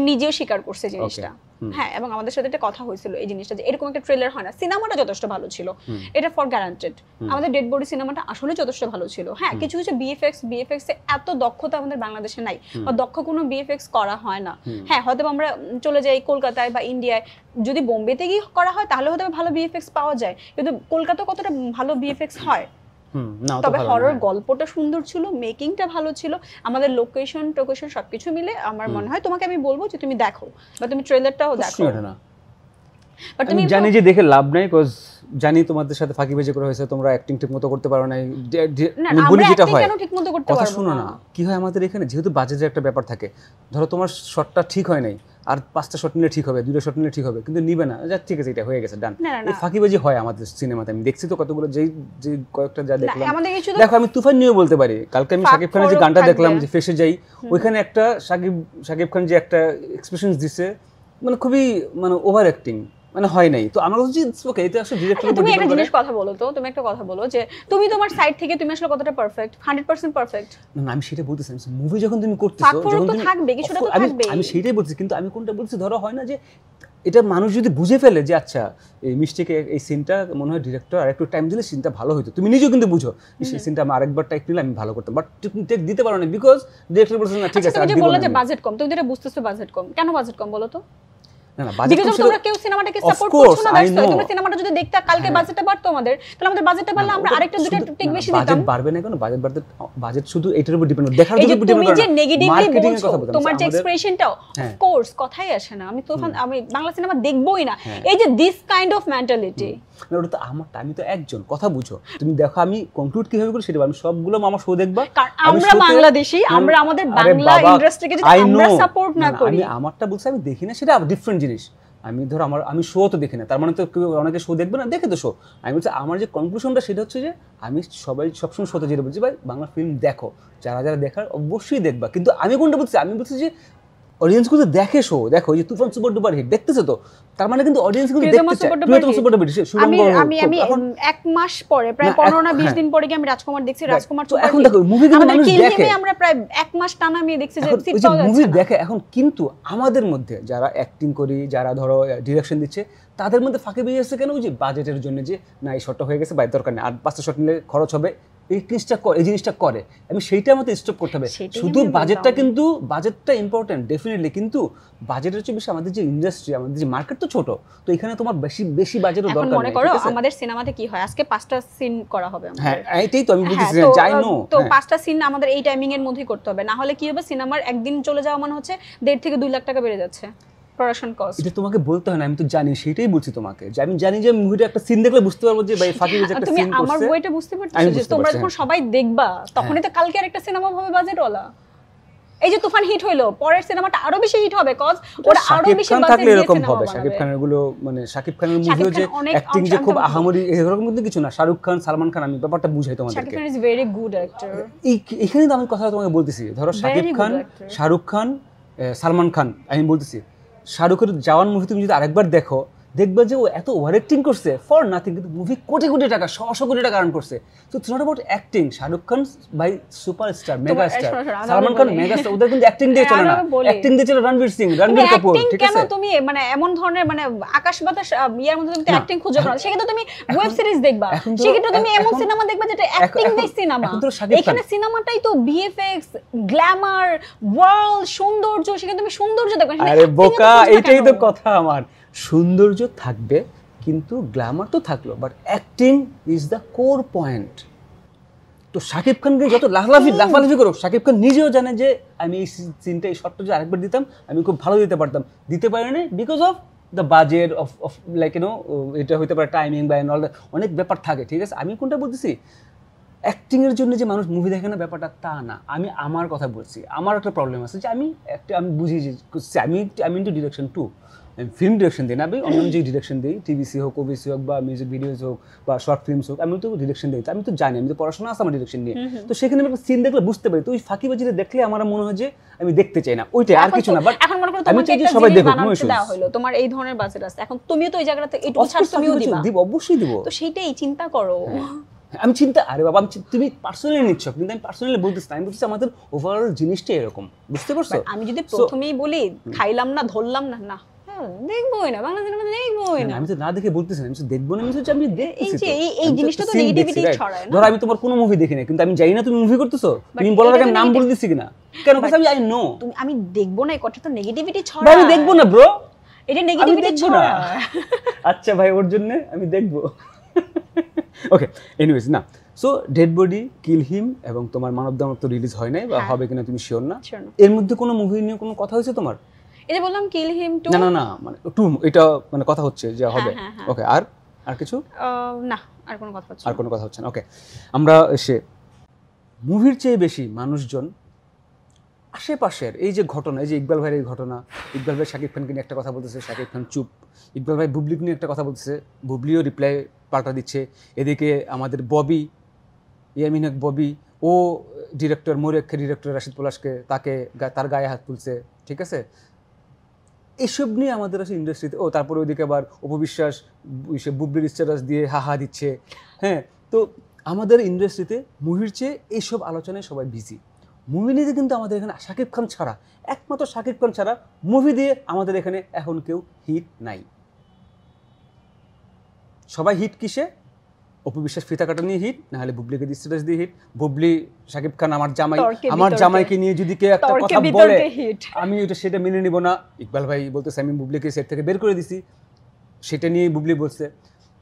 নিজেও স্বীকার করছে জিনিসটা। হ্যাঁ এবং আমাদের সাথে একটা কথা হয়েছিল এই জিনিসটা, যে এরকম একটা ট্রেলার হয় না, সিনেমাটা যথেষ্ট ভালো ছিল, এটা ফর গ্যারান্টেড। আমাদের ডেড বডি সিনেমাটা আসলে যথেষ্ট ভালো ছিল। হ্যাঁ কিছু কিছু বিএফএক্স এ এত দক্ষতা আমাদের বাংলাদেশে নাই, বা দক্ষ কোনো বিএফএক্স করা হয় না। হ্যাঁ হয়তো আমরা চলে যাই কলকাতায় বা ইন্ডিয়ায়, যদি বোম্বেতে গিয়ে করা হয় তাহলে হয়তো ভালো বিএফএক্স পাওয়া যায়, কিন্তু কলকাতা কতটা ভালো বিএফএক্স হয়? তবে হরর গল্পটা সুন্দর ছিল, মেকিংটা ভালো ছিল, আমাদের লোকেশন টোকেশন সবকিছু মিলে আমার মনে হয় তোমাকে আমি বলবো যে তুমি দেখো, বা তুমি ট্রেলারটাও দেখো। বাট তুমি জানি যে দেখে লাভ নাই, কজ জানি তোমাদের সাথে ফাঁকিবাজি করা হয়েছে, তোমরা অ্যাক্টিং ঠিকমতো করতে পারো না। আমি বলি যেটা হয়, কথা শুনো না, কি হয় আমাদের এখানে যেহেতু বাজেটের একটা ব্যাপার থাকে, ধরো তোমার শটটা ঠিক হয় নাই, আর 5টা শট নিলে ঠিক হবে, 2টা শট নিলে ঠিক হবে, কিন্তু নিবে না, যা ঠিক আছে এটা হয়ে গেছে ডান। এই ফাঁকিবাজি হয় আমাদের সিনেমাতে, আমি দেখছি তো কতগুলো, যে কয়েকটা যা দেখলাম। দেখো আমি তুফান নিয়েও বলতে পারি, কালকে আমি শাকিব খানের যে গানটা দেখলাম যে ফেসে যাই, ওইখানে একটা শাকিব খান যে একটা এক্সপ্রেশনস দিছে, মানে খুবই মানে ওভার অ্যাক্টিং, মানে হয় নাই। তো আমার কাছে ওকে, এটা আসলে ডিরেক্টর। তুমি একটা জিনিস কথা বলো তো, তুমি একটা কথা বলো যে তুমি তোমার সাইড থেকে তুমি আসলে কতটা পারফেক্ট, 100% পারফেক্ট? না আমি সেটা বলতেছি, মুভি যখন তুমি করতেছো, যখন তুমি থাকবে কিছুটা তো থাকবে, আমি সেটাই বলছি। কিন্তু আমি কোনটা বলছি, ধরো হয় না যে এটা মানুষ যদি বুঝে ফেলে যে আচ্ছা এই মিস্টেকে এই সিনটা মনে হয় ডিরেক্টর আরেকটু টাইম দিলে সিনটা ভালো হতো, তুমি নিজেও কিন্তু বুঝো সেই সিনটা আমি আরেকবার টাইপ নিলে আমি ভালো করতাম, বাট তুমি টেক দিতে পারো না বিকজ ডিরেক্টর বলছে না ঠিক আছে। তুমি যে বললে যে বাজেট কম, তুমি যেটা বুঝতেছো বাজেট কম, কেন বাজেট কম বলো তো? না না বাজেট কম, তোমরা কেউ সিনেমাটাকে সাপোর্ট করছো না, দ্যাটস তোমরা সিনেমাটা যদি দেখতে কালকে বাজেটটা বাড়তো আমাদের, তাহলে আমাদের বাজেটটা বাড়লে আমরা আরেকটা দুটো টিক বেশি দিতাম। বাজেট বাড়বে না কেন? বাজেট শুধু এটার উপর ডিপেন্ড করে, দেখার উপর ডিপেন্ড করে। তুমি যে নেগেটিভলি বলছো, তোমার যে এক্সপ্রেশনটা অফ কোর্স কথাই আসে না, আমি বাংলা সিনেমা দেখবোই না, এই যে দিস কাইন্ড অফ মেন্টালিটি। না ওটা তো আমারটা, আমি তো একজন, কথা বুঝো তুমি। দেখো আমি কনক্লুড কিভাবে করি সেটা, আমি সবগুলো আমার শো দেখবা, আমরা বাংলাদেশী, আমরা আমাদের বাংলা ইন্ডাস্ট্রিকে যদি আমরা সাপোর্ট না করি। আমি আমারটা বলছি, আমি দেখি না, সেটা ডিফারেন্ট জিনিস। আমি ধরো আমি শো তো দেখি না, তার মানে তো কেউ অনেকে শো দেখবে না, দেখে তো শো। আমি বলছি আমার যে কনক্লুশনটা সেটা হচ্ছে যে আমি সবসময় শোতে যেটা বলছি, ভাই বাংলা ফিল্ম দেখো, যারা যারা দেখার অবশ্যই দেখবা। কিন্তু আমি কোনটা বলছি, আমি বলছি যে অডিয়েন্স গুলো দেখে শো, দেখো যে তুফান সুপার ডুপার হিট দেখতেছে, তো তার মানে কিন্তু অডিয়েন্স গুলো দেখতে চায়। আমি এক মাস পরে প্রায় 15 না 20 দিন পরে কি আমি রাজকুমার দেখছি, রাজকুমার তো এখন দেখো মুভি কিন্তু মানুষ দেখে, আমরা প্রায় এক মাস টানা আমি দেখছি যে মুভি দেখে এখন। কিন্তু আমাদের মধ্যে যারা অ্যাক্টিং করি, যারা ধরো ডিরেকশন দিচ্ছে, তাদের মধ্যে ফাঁকি বেরিয়ে আসছে কেন? ওই যে বাজেটের জন্য, যে না এই শটটা হয়ে গেছে, বাইরে দরকার নেই, আর 5টা শট নিলে খরচ হবে, এই জিনিসটা করে। আমি সেইটা আমাদের স্টপ করতে হবে। শুধু বাজেটটা, কিন্তু বাজেটটা ইম্পর্টেন্ট ডেফিনেটলি, কিন্তু বাজেটের চেয়ে বেশি আমাদের যে ইন্ডাস্ট্রি, আমাদের যে মার্কেট তো ছোট, তো এখানে তোমার বেশি বাজেটও দরকার নেই। মনে করো আমাদের সিনেমাতে কি হয়, আজকে 5টা সিন করা হবে আমাদের। হ্যাঁ এইটাই তো আমি বুঝেছি, যাই নো তো 5টা সিন আমাদের এই টাইমিং এর মধ্যেই করতে হবে, না হলে কি হবে, সিনেমার একদিন চলে যাওয়া মানে হচ্ছে 1.5 থেকে 2 লাখ টাকা বেড়ে যাচ্ছে প্রোডাকশন কস্ট। এটা তোমাকে বলতে হয় না, আমি তো জানি, সেটাই বলছি তোমাকে যে আমি জানি যে মুভিটা একটা সিন দেখলে বুঝতে পারবো যে ভাই ফাঁকি যে একটা তুমি সিন করছে। আমার বইটা বুঝতে পারছো যে তোমরা যখন সবাই দেখবা তখনই তো কালকে আরেকটা সিনেমা হবে বাজেটওয়ালা। এই যে তুফান হিট হইলো, পরের সিনেমাটা আরো বেশি হিট হবে কজ ওরা আরো বেশি বাজেট দিয়ে এরকম সিনেমা হবে। বানাবে। শাকিব খানের গুলো মানে শাকিব খানের মুভিও যে অ্যাক্টিং যে খুব আহামরি এরকম কিন্তু কিছু না। শাহরুখ খান, সালমান খান, আমি ব্যাপারটা বুঝাই তোমাদেরকে। Shakib Khan is very good actor. এইখানে তো আমি কথা তোমাকে বলতেছি, ধরো শাকিব খান, শাহরুখ খান, সালমান খান, আমি বলতেছি শাহরুখের জওয়ান মুভি তুমি যদি আরেকবার দেখো দেখবে যে ও এত ওভার অ্যাক্টিং করছে ফর নাথিং, কিন্তু মুভি কোটি কোটি টাকা, শত কোটি টাকা আর্ন করছে। So it's not about acting. Shahrukh Khan by superstar, mega star, Salman Khan mega star, ওদের কিন্তু অ্যাক্টিং দিয়ে চলে না, অ্যাক্টিং দিয়ে চলে রণবীর সিং, রণবীর কাপুর, ঠিক আছে? কেন তুমি মানে এমন ধরনের মানে আকাশ বাতাস ইয়ার মধ্যে তুমি অ্যাক্টিং খুঁজে পাও, সেক্ষেত্রে তুমি ওয়েব সিরিজ দেখবা, সেক্ষেত্রে তুমি এমন সিনেমা দেখবা যেটা অ্যাক্টিং বেস সিনেমা। এখানে সিনেমাটাই তো ভিএফএক্স, গ্ল্যামার, ওয়ার্ল্ড, সৌন্দর্য, সেখানে তুমি সৌন্দর্য দেখবা। আরে বোকা, এটাই তো কথা আমার, সৌন্দর্য থাকবে কিন্তু গ্ল্যামার তো থাকলো, but acting is the core point. তো শাকিব খানকে যত লাফালাফি করো, শাকিব খান নিজেও জানে যে আমি এই সিনটা, এই শটটা যদি আরেকবার দিতাম আমি খুব ভালো দিতে পারতাম, দিতে পারিনি because of the budget of like you know, এটা হতে পারে টাইমিং বা অল, অনেক ব্যাপার থাকে, ঠিক আছে? আমি কোনটা বলতেছি, অ্যাক্টিংয়ের জন্য যে মানুষ মুভি দেখে না ব্যাপারটা তা না। আমি আমার কথা বলছি, আমার একটা প্রবলেম আছে যে আমি বুঝি যে আমি ইন্টু ডিরেকশন টু, আমি ফিল্ম ডিরেকশন দিই না, আমি অন্য যে ডিরেকশন দিই, টিভিসি হোক, ওবিসি হোক, বা মিউজিক ভিডিওস হোক, বা শর্ট ফিল্মস হোক, আমি তো ডিরেকশন দিই। আমি তো জানি, আমি তো পড়াশোনা আছে আমার ডিরেকশন নিয়ে, তো সেখানে আমি একটা সিন দেখলে বুঝতে পারি। তো ওই ফাঁকিবাজিটা দেখলে আমার মনে হয় যে আমি দেখতে চাই না, ওইটাই, আর কিছু না। বাট এখন মনে করো আমি চাই যে সবাই দেখুক, নো ইস্যু। দেওয়া হলো তোমার এই ধরনের বাজেট আছে, এখন তুমিও তো এই জায়গাটাতে একটু ছাড় তুমিও দিবা, অবশ্যই দিব। তো সেইটাই চিন্তা করো। আমি চিন্তা, আরে বাবা, তুমি পার্সোনালি নিচ্ছ, কিন্তু আমি পার্সোনালি বলতেছি না, আমি বলতেছি আমাদের ওভারঅল জিনিসটা এরকম, বুঝতে পারছো? আমি যদি প্রথমেই বলি খাইলাম না, ধরলাম না, না দেখবোই না, বাংলা সিনেমা দেখবোই না। আমি তো না দেখে বলতেছি না, আমি তো দেখবো না, আমি দেখতেছি। এই জিনিসটা তো নেগেটিভিটি ছড়ায় না। ধর আমি তোমার কোনো মুভি দেখি না, কিন্তু আমি জানি না তুমি মুভি করতেছো, তুমি বলার আগে নাম বলে দিছি কিনা, কেন? কারণ আমি আই নো তুমি, আমি দেখবো না, এই কথা তো নেগেটিভিটি ছড়ায়। আমি দেখবো না ব্রো, এটা নেগেটিভিটি ছড়ায়। আচ্ছা ভাই, ওর জন্য আমি দেখবো। ওকে, এনিওয়েজ, না, সো ডেড বডি, কিল হিম এবং তোমার মানব দানব তো রিলিজ হয় নাই বা হবে কিনা তুমি শিওর না। এর মধ্যে কোনো মুভি নিয়ে কোনো কথা হয়েছে তোমার? এই যে বললাম কিল হিম 2, না মানে 2 এটা মানে কথা হচ্ছে যে হবে। ওকে, আর কিছু না, আর কোনো কথা হচ্ছে না। ওকে, আমরা এসে মুভির চেয়ে বেশি মানুষজন আশেপাশের এই যে ঘটনা, এই যে ইকবাল ভাইয়ের এই ঘটনা, ইকবাল ভাই শাকিব খানকে নিয়ে একটা কথা বলতেছে, শাকিব খান চুপ, ইকবাল ভাই বুবলিকে নিয়ে একটা কথা বলতেছে, বুবলিও রিপ্লাই পাল্টা দিচ্ছে, এদিকে আমাদের ববি, ইয়ামিন হক ববি, ও ডিরেক্টর মোরেক্ষে ডিরেক্টর রাশিদ পলাশকে তার গায়ে হাত তুলছে, ঠিক আছে? এসব নিয়ে আমাদের আসলে ইন্ডাস্ট্রিতে, তারপরে ওইদিকে আবার অপবিশ্বাস বুবলির স্ট্যাটাস দিয়ে হাহা দিচ্ছে। হ্যাঁ, তো আমাদের ইন্ডাস্ট্রিতে মুভির চেয়ে এইসব আলোচনায় সবাই বিজি। মুভি নিয়ে কিন্তু আমাদের এখানে শাকিব খান ছাড়া, একমাত্র শাকিব খান ছাড়া মুভি দিয়ে আমাদের এখানে এখন কেউ হিট নাই। সবাই হিট কিসে? অপবিশ্বাস ফিতা কাটা নিয়ে হিট, না হলে বুবলিকে স্ট্যাটাস দিয়ে হিট। বুবলি শাকিব খান আমার জামাইকে নিয়ে যদি কেউ একটা কথা বলে আমি সেটা মেনে নিব না। ইকবাল ভাই বলতেছে আমি বুবলিকে সেট থেকে বের করে দিছি, সেটা নিয়ে বুবলি বলছে।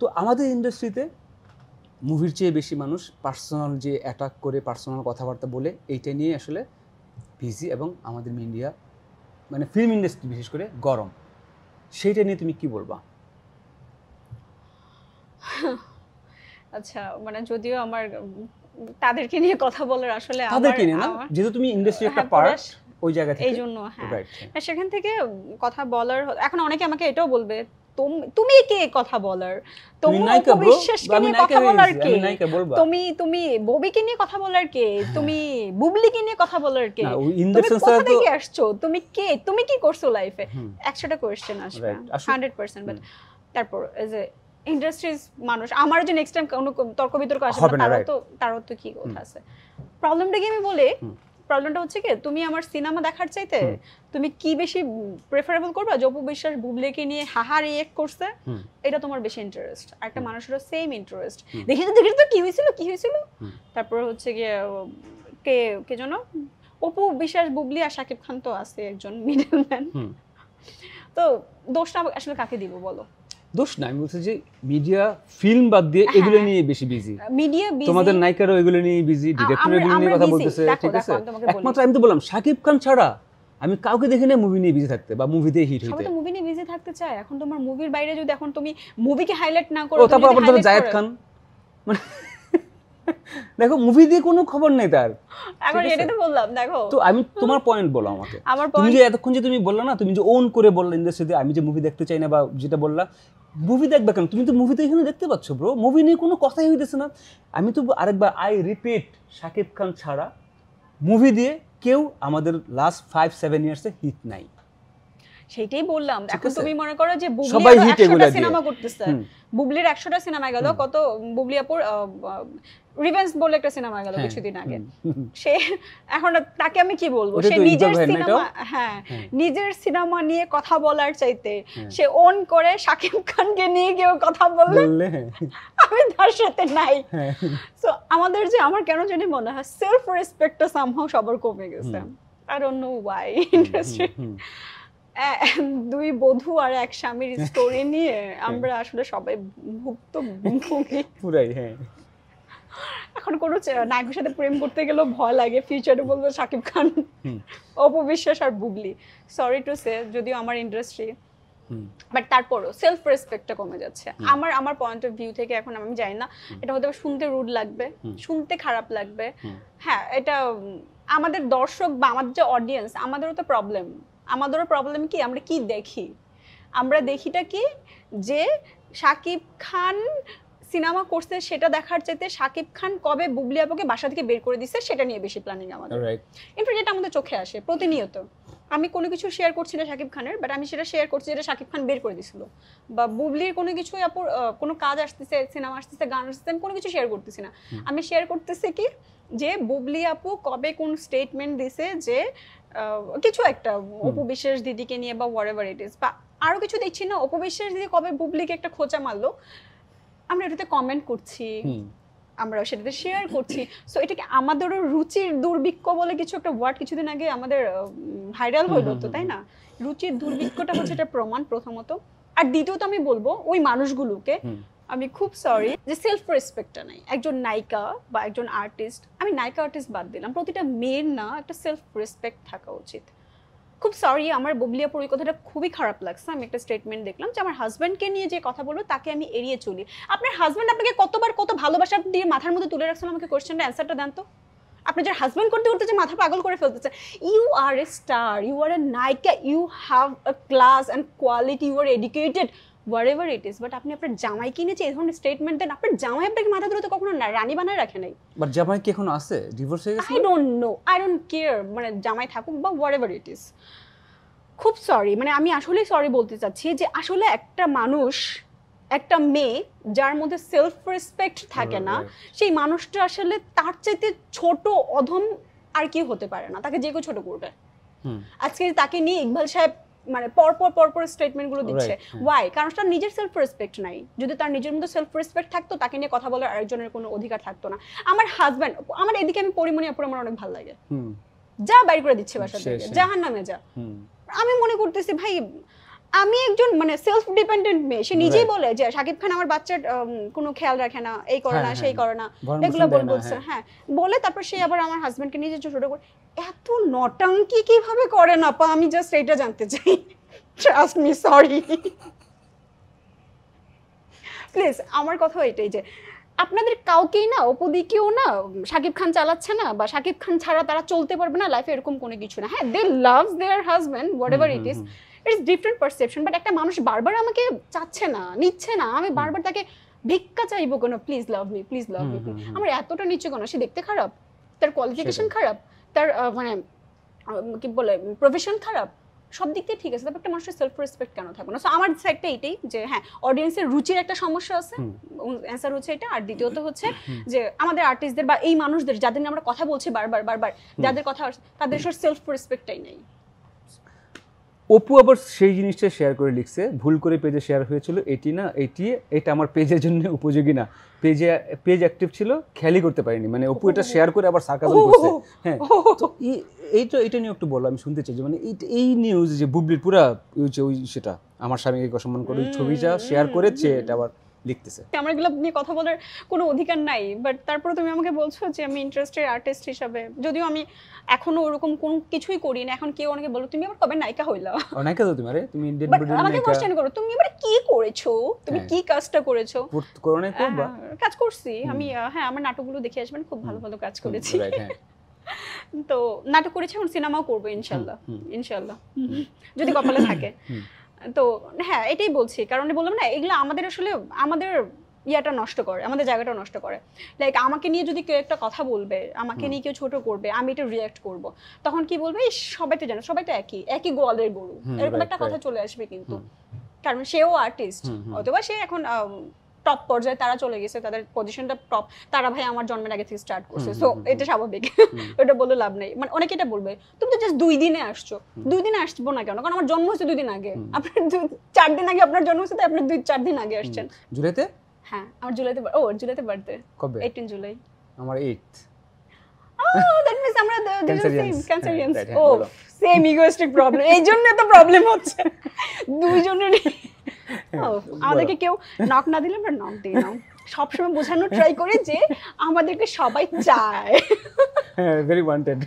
তো আমাদের ইন্ডাস্ট্রিতে মুভির চেয়ে বেশি মানুষ পার্সোনাল যে অ্যাটাক করে, পার্সোনাল কথাবার্তা বলে, এইটা নিয়ে আসলে বিজি। এবং আমাদের মিডিয়া মানে ফিল্ম ইন্ডাস্ট্রি বিশেষ করে গরম, সেইটা নিয়ে তুমি কি বলবা? আচ্ছা, মানে যদিও আমার তাদেরকে নিয়ে কথা বলার আসলে তাদেরকে নিয়ে না, যেহেতু তুমি ইন্ডাস্ট্রি একটা পার্ট, ওই জায়গা থেকে, এইজন্য হ্যাঁ সেখান থেকে কথা বলার। এখন অনেকে আমাকে এটাও বলবে তুমি কে কথা বলার, তুমি অপবিশ্বাসকে নিয়ে কথা বলার কে, তুমি ববিকে নিয়ে কথা বলার কে, তুমি বুবলিকে নিয়ে কথা বলার কে, তুমি কোথা থেকে আসছো, তুমি কে, তুমি কি করছো লাইফে, 100টা কোয়েশ্চেন আসবে 100%। বাট তারপর এজ এ ইন্ডাস্ট্রিজ মানুষ, আমার যে নেক্সট টাইম কোনো তর্ক বিতর্ক আসবে না, তারও তো কি কথা আছে। প্রবলেমটা কি আমি বলি, প্রবলেমটা হচ্ছে কি, তুমি আমার সিনেমা দেখার চাইতে তুমি কি বেশি প্রেফারেবল করবা? যে অপবিশ্বাস বুবলিকে নিয়ে হাহা রিয়েক্ট করছে, এটা তোমার বেশি ইন্টারেস্ট, আর একটা মানুষেরও সেম ইন্টারেস্ট, দেখি তো কি হয়েছিল। তারপর হচ্ছে গিয়ে কে যেন অপবিশ্বাস, বুবলি আর শাকিব খান তো আছে একজন মিডলম্যান। তো দোষটা আসলে কাকে দিব বলো? দোষ না, আমি বলছি যে মিডিয়া ফিল্ম বাদ দিয়ে এগুলো নিয়ে বেশি বিজি। মিডিয়া বিজি, তোমাদের নায়িকারও এগুলো নিয়ে বিজি, ডিরেক্টর এগুলো নিয়ে কথা বলতেছে, ঠিক আছে? একমাত্র আমি তো বললাম শাকিব খান ছাড়া আমি কাউকে দেখি না মুভি নিয়ে বিজি থাকতে বা মুভিতে হিট সবাই হইতে। তো মুভি নিয়ে বিজি থাকতে চায়। এখন তোমার মুভির বাইরে যদি এখন তুমি মুভিকে হাইলাইট না করো, ও তারপর আবার ধরো জায়েদ খান, মানে দেখো মুভি দিয়ে কোনো খবর নেই তার। এখন এটা তো বললাম দেখো। তো আমি তোমার পয়েন্ট বলো আমাকে, আমার তুমি যে এতক্ষণ যে তুমি বললা না, তুমি যে ওন করে বললা ইন্ডাস্ট্রিতে আমি যে মুভি দেখতে চাই না, বা যেটা বললা মুভি দেখবে কেন, তুমি তো মুভি তো এখানে দেখতে পাচ্ছ ব্রো, মুভি নিয়ে কোনো কথাই হইতেছে না। আমি তো আরেকবার আই রিপিট, শাকিব খান ছাড়া মুভি দিয়ে কেউ আমাদের লাস্ট 5-7 ইয়ার্সে হিট নাই। সেটাই বললাম। এখন তুমি মনে করো যে সবাই বুবলি হিট 100টা এগুলা সিনেমা করতেছে, বুবলির 100টা সিনেমা গেল, কত বুবলি আপুর রিভেঞ্জ বলে একটা সিনেমা গেল কিছুদিন আগে। সে এখন তাকে আমি কি বলবো, সে নিজের সিনেমা, হ্যাঁ নিজের সিনেমা নিয়ে কথা বলার চাইতে সে অন করে শাকিব খানকে নিয়ে কেউ কথা বললে আমি তার সাথে নাই। সো আমাদের যে, আমার কেন জানি মনে হয় সেলফ রেসপেক্টটা সামহাউ সবার কমে গেছে। I don't know Y industry. দুই বধূ আর এক স্বামীর স্টোরি নিয়ে আমরা আসলে সবাই ভুক্তভোগী পুরাই। হ্যাঁ, এখন কোনো নায়কের সাথে প্রেম করতে গেলেও ভয় লাগে, ফিউচারে বলবো শাকিব খান, অপু বিশ্বাস আর বুবলি। সরি টু সে, যদিও আমার ইন্ডাস্ট্রি, বাট তারপরও সেলফ রেসপেক্টটা কমে যাচ্ছে। আমার পয়েন্ট অফ ভিউ থেকে। এখন আমি জানি না, এটা হয়তো শুনতে রুড লাগবে, শুনতে খারাপ লাগবে, হ্যাঁ এটা আমাদের দর্শক বা আমাদের যে অডিয়েন্স, আমাদেরও তো প্রবলেম। আমাদেরও প্রবলেম কি, আমরা কি দেখি, আমরা দেখিটা কি যে শাকিব খান সিনেমা করছে সেটা দেখার চাইতে শাকিব খান কবে বুবলি আপুকে বাসা থেকে বের করে দিচ্ছে সেটা নিয়ে বেশি প্ল্যানিং আমাদের। ইনফ্যাক্ট যেটা আমাদের চোখে আসে প্রতিনিয়ত। আমি কোনো কিছু শেয়ার করছি না শাকিব খানের, বাট আমি সেটা শেয়ার করছি যেটা শাকিব খান বের করে দিছিল, বা বুবলির কোনো কিছু আপুর কোনো কাজ আসতেছে, সিনেমা আসতেছে, গান আসতেছে, আমি কোনো কিছু শেয়ার করতেছি না। আমি শেয়ার করতেছি কি যে বুবলি আপু কবে কোন স্টেটমেন্ট দিছে যে কিছু একটা অপু বিশ্বাস দিদিকে নিয়ে বা হোয়াটএভার ইট ইজ, বা আরো কিছু দেখছি না অপু বিশ্বাস দিদি কবে বুবলিকে একটা খোঁচা মারলো, আমরা এটাতে কমেন্ট করছি, আমরা সেটাতে শেয়ার করছি। সো এটাকে আমাদেরও রুচির দুর্ভিক্ষ বলে কিছু একটা ওয়ার্ড কিছুদিন আগে আমাদের ভাইরাল হইলো তো, তাই না? রুচির দুর্ভিক্ষটা হচ্ছে এটা প্রমাণ প্রথমত। আর দ্বিতীয়ত আমি বলবো ওই মানুষগুলোকে, আমি খুব সরি যে সেলফ রেসপেক্টটা নাই। একজন নায়িকা বা একজন আর্টিস্ট, আমি নায়িকা আর্টিস্ট বাদ দিলাম, প্রতিটা মেয়ের না একটা সেলফ রেসপেক্ট থাকা উচিত। খুব সরি, আমার বুবলি আপুর ওই কথাটা খুবই খারাপ লাগছে। আমি একটা স্টেটমেন্ট দেখলাম যে আমার হাজব্যান্ডকে নিয়ে যে কথা বলবো তাকে আমি এড়িয়ে চলি। আপনার হাজব্যান্ড আপনাকে কতবার কত ভালোবাসা দিয়ে মাথার মধ্যে তুলে রাখছেন, আমাকে কোয়েশ্চেনটা অ্যান্সারটা দেন তো। আপনি যে হাজব্যান্ড করতে করতে যে মাথা পাগল করে ফেলতেছে, you are a star, you are a nayika, you have a class and quality, you are educated, whatever it is, but আপনি আপনার জামাই কিনেছে এই ধরনের স্টেটমেন্ট দেন। আপনার জামাই আপনাকে মাথা ধরে তো কখনো রানী বানায় রাখে নাই। বাট জামাই কি এখন আছে, ডিভোর্স হয়ে গেছে? I don't know, I don't care, মানে জামাই থাকুক বা হোয়াটএভার ইট ইজ। খুব সরি, মানে আমি আসলেই সরি বলতে চাচ্ছি যে আসলে একটা মানুষ, একটা মেয়ে যার মধ্যে সেলফ রেসপেক্ট থাকে না, সেই মানুষটা আসলে তার চাইতে ছোট অধম আর কি হতে পারে না, তাকে যে কেউ ছোট করবে। আজকে তাকে নিয়ে ইকবাল সাহেব মানে পরপর স্টেটমেন্টগুলো দিচ্ছে, ওয়াই? কারণ তার নিজের সেলফ রেসপেক্ট নাই। যদি তার নিজের মধ্যে সেলফ রেসপেক্ট থাকতো, তাকে নিয়ে কথা বলার আরেকজনের কোনো অধিকার থাকতো না। আমার হাজব্যান্ড, আমার এদিকে আমি পরিমণি আপুর আমার অনেক ভালো লাগে, যা বাইর করে দিচ্ছে বাসা থেকে, জাহান্নামে যা। আমি মনে করতেছি ভাই আমি একজন মানে সেলফ ডিপেন্ডেন্ট মেয়ে, সে নিজেই বলে যে শাকিব খান আমার বাচ্চার কোনো খেয়াল রাখে না, এই করে না, সেই করে না, এগুলো বলছে, হ্যাঁ বলে। তারপর সে আবার আমার হাজবেন্ডকে নিজে ছোট করে, এত নটাঙ্কি কিভাবে করে না পা, আমি জাস্ট এইটা জানতে চাই। Trust me, sorry please. আমার কথা এটাই যে আপনাদের কাউকেই না, অপদিকেও না শাকিব খান চালাচ্ছে না, বা শাকিব খান ছাড়া তারা চলতে পারবে না লাইফে, এরকম কোনো কিছু না। হ্যাঁ, they love their husband, whatever it is, it's different perception. But একটা মানুষ বারবার আমাকে চাচ্ছে না, নিচ্ছে না, আমি বারবার তাকে ভিক্ষা চাইবো কেন? Please love me, please love me. আমার এতটা নিচ্ছে কেন? সে দেখতে খারাপ, তার কোয়ালিফিকেশন খারাপ, তার মানে কি বলে প্রফেশন খারাপ, সব দিক দিয়ে ঠিক আছে, তবে একটা মানুষের সেলফ রেসপেক্ট কেন থাকবে না? সো আমার সাইডটা এটাই যে হ্যাঁ, অডিয়েন্সের রুচির একটা সমস্যা আছে, অ্যান্সার হচ্ছে এটা। আর দ্বিতীয়ত হচ্ছে যে আমাদের আর্টিস্টদের বা এই মানুষদের যাদের নিয়ে আমরা কথা বলছি বারবার, যাদের কথা তাদের সেলফ রেসপেক্টটাই নেই। অপু আবার সেই জিনিসটা শেয়ার করে লিখছে, ভুল করে পেজে শেয়ার হয়েছিল, এটা আমার পেজের জন্য উপযোগী না, পেজ অ্যাক্টিভ ছিল, খেয়ালই করতে পারিনি। মানে অপু এটা শেয়ার করে আবার সার্কাজম করছে। হ্যাঁ, তো এটা নিয়ে একটু বলো, আমি শুনতে চাই যে মানে এই নিউজ যে বুবলির পুরা ওই সেটা আমার স্বামীকে অসম্মান করে ছবিটা শেয়ার করেছে, এটা আবার লিখতেছে। আমার এগুলো নিয়ে কথা বলার কোনো অধিকার নাই, বাট তারপরে তুমি আমাকে বলছো যে আমি ইন্টারেস্টেড আর্টিস্ট হিসাবে, যদিও আমি এখনো ওরকম কোনো কিছুই করি না। এখন কেউ অনেকে বলো তুমি আবার কবে নায়িকা হইলা, নায়িকা তো তুমি, আরে তুমি ইন্ডিয়ান বাট বডি আমাকে নায়িকা কোশ্চেন করো তুমি এবার কি করেছো, তুমি কি কাজটা করেছো। করোনা কো বা কাজ করছি আমি, হ্যাঁ আমার নাটকগুলো দেখে আসবেন, খুব ভালো ভালো কাজ করেছি। রাইট, হ্যাঁ তো নাটক করেছি, এখন সিনেমাও করবো ইনশাল্লাহ, ইনশাল্লাহ যদি কপালে থাকে। তো হ্যাঁ এটাই বলছি, কারণ বললাম না এগুলো আমাদের আসলে আমাদের ইয়াটা নষ্ট করে, আমাদের জায়গাটা নষ্ট করে। লাইক আমাকে নিয়ে যদি কেউ একটা কথা বলবে, আমাকে নিয়ে কেউ ছোট করবে, আমি এটা রিয়াক্ট করব, তখন কি বলবে সবাই তো জানে, সবাই তো একই গোয়ালের গরু, এরকম একটা কথা চলে আসবে। কিন্তু কারণ সেও আর্টিস্ট, অথবা সে এখন টপ পর্যায়ে তারা চলে গেছে, তাদের পজিশনটা টপ, তারা ভাই আমার জন্মের আগে থেকে স্টার্ট করছে, সো এটা স্বাভাবিক। ওটা বলে লাভ নেই, মানে অনেকে এটা বলবে তুমি তো জাস্ট 2 দিনে আসছো, 2 দিনে আসবো না কেন, কারণ আমার জন্ম হয়েছে 2 দিন আগে, আপনার 4 দিন আগে আপনার জন্ম হয়েছে, তাই আপনি 2-4 দিন আগে আসছেন। জুলাইতে? হ্যাঁ আমার জুলাইতে, জুলাইতে বার্থডে কবে? 18 জুলাই। আমার 8th। দ্যাট মিন্স আমরা ক্যান্সারিয়ানস। ও সেম ইগোইস্টিক প্রবলেম, এই জন্য তো প্রবলেম হচ্ছে দুইজনের। আমাদেরকে কেউ নক না দিলে আমরা নক দিই না, সবসময় বোঝানোর ট্রাই করি যে আমাদেরকে সবাই চায়। হ্যাঁ ভেরি ওয়ান্টেড।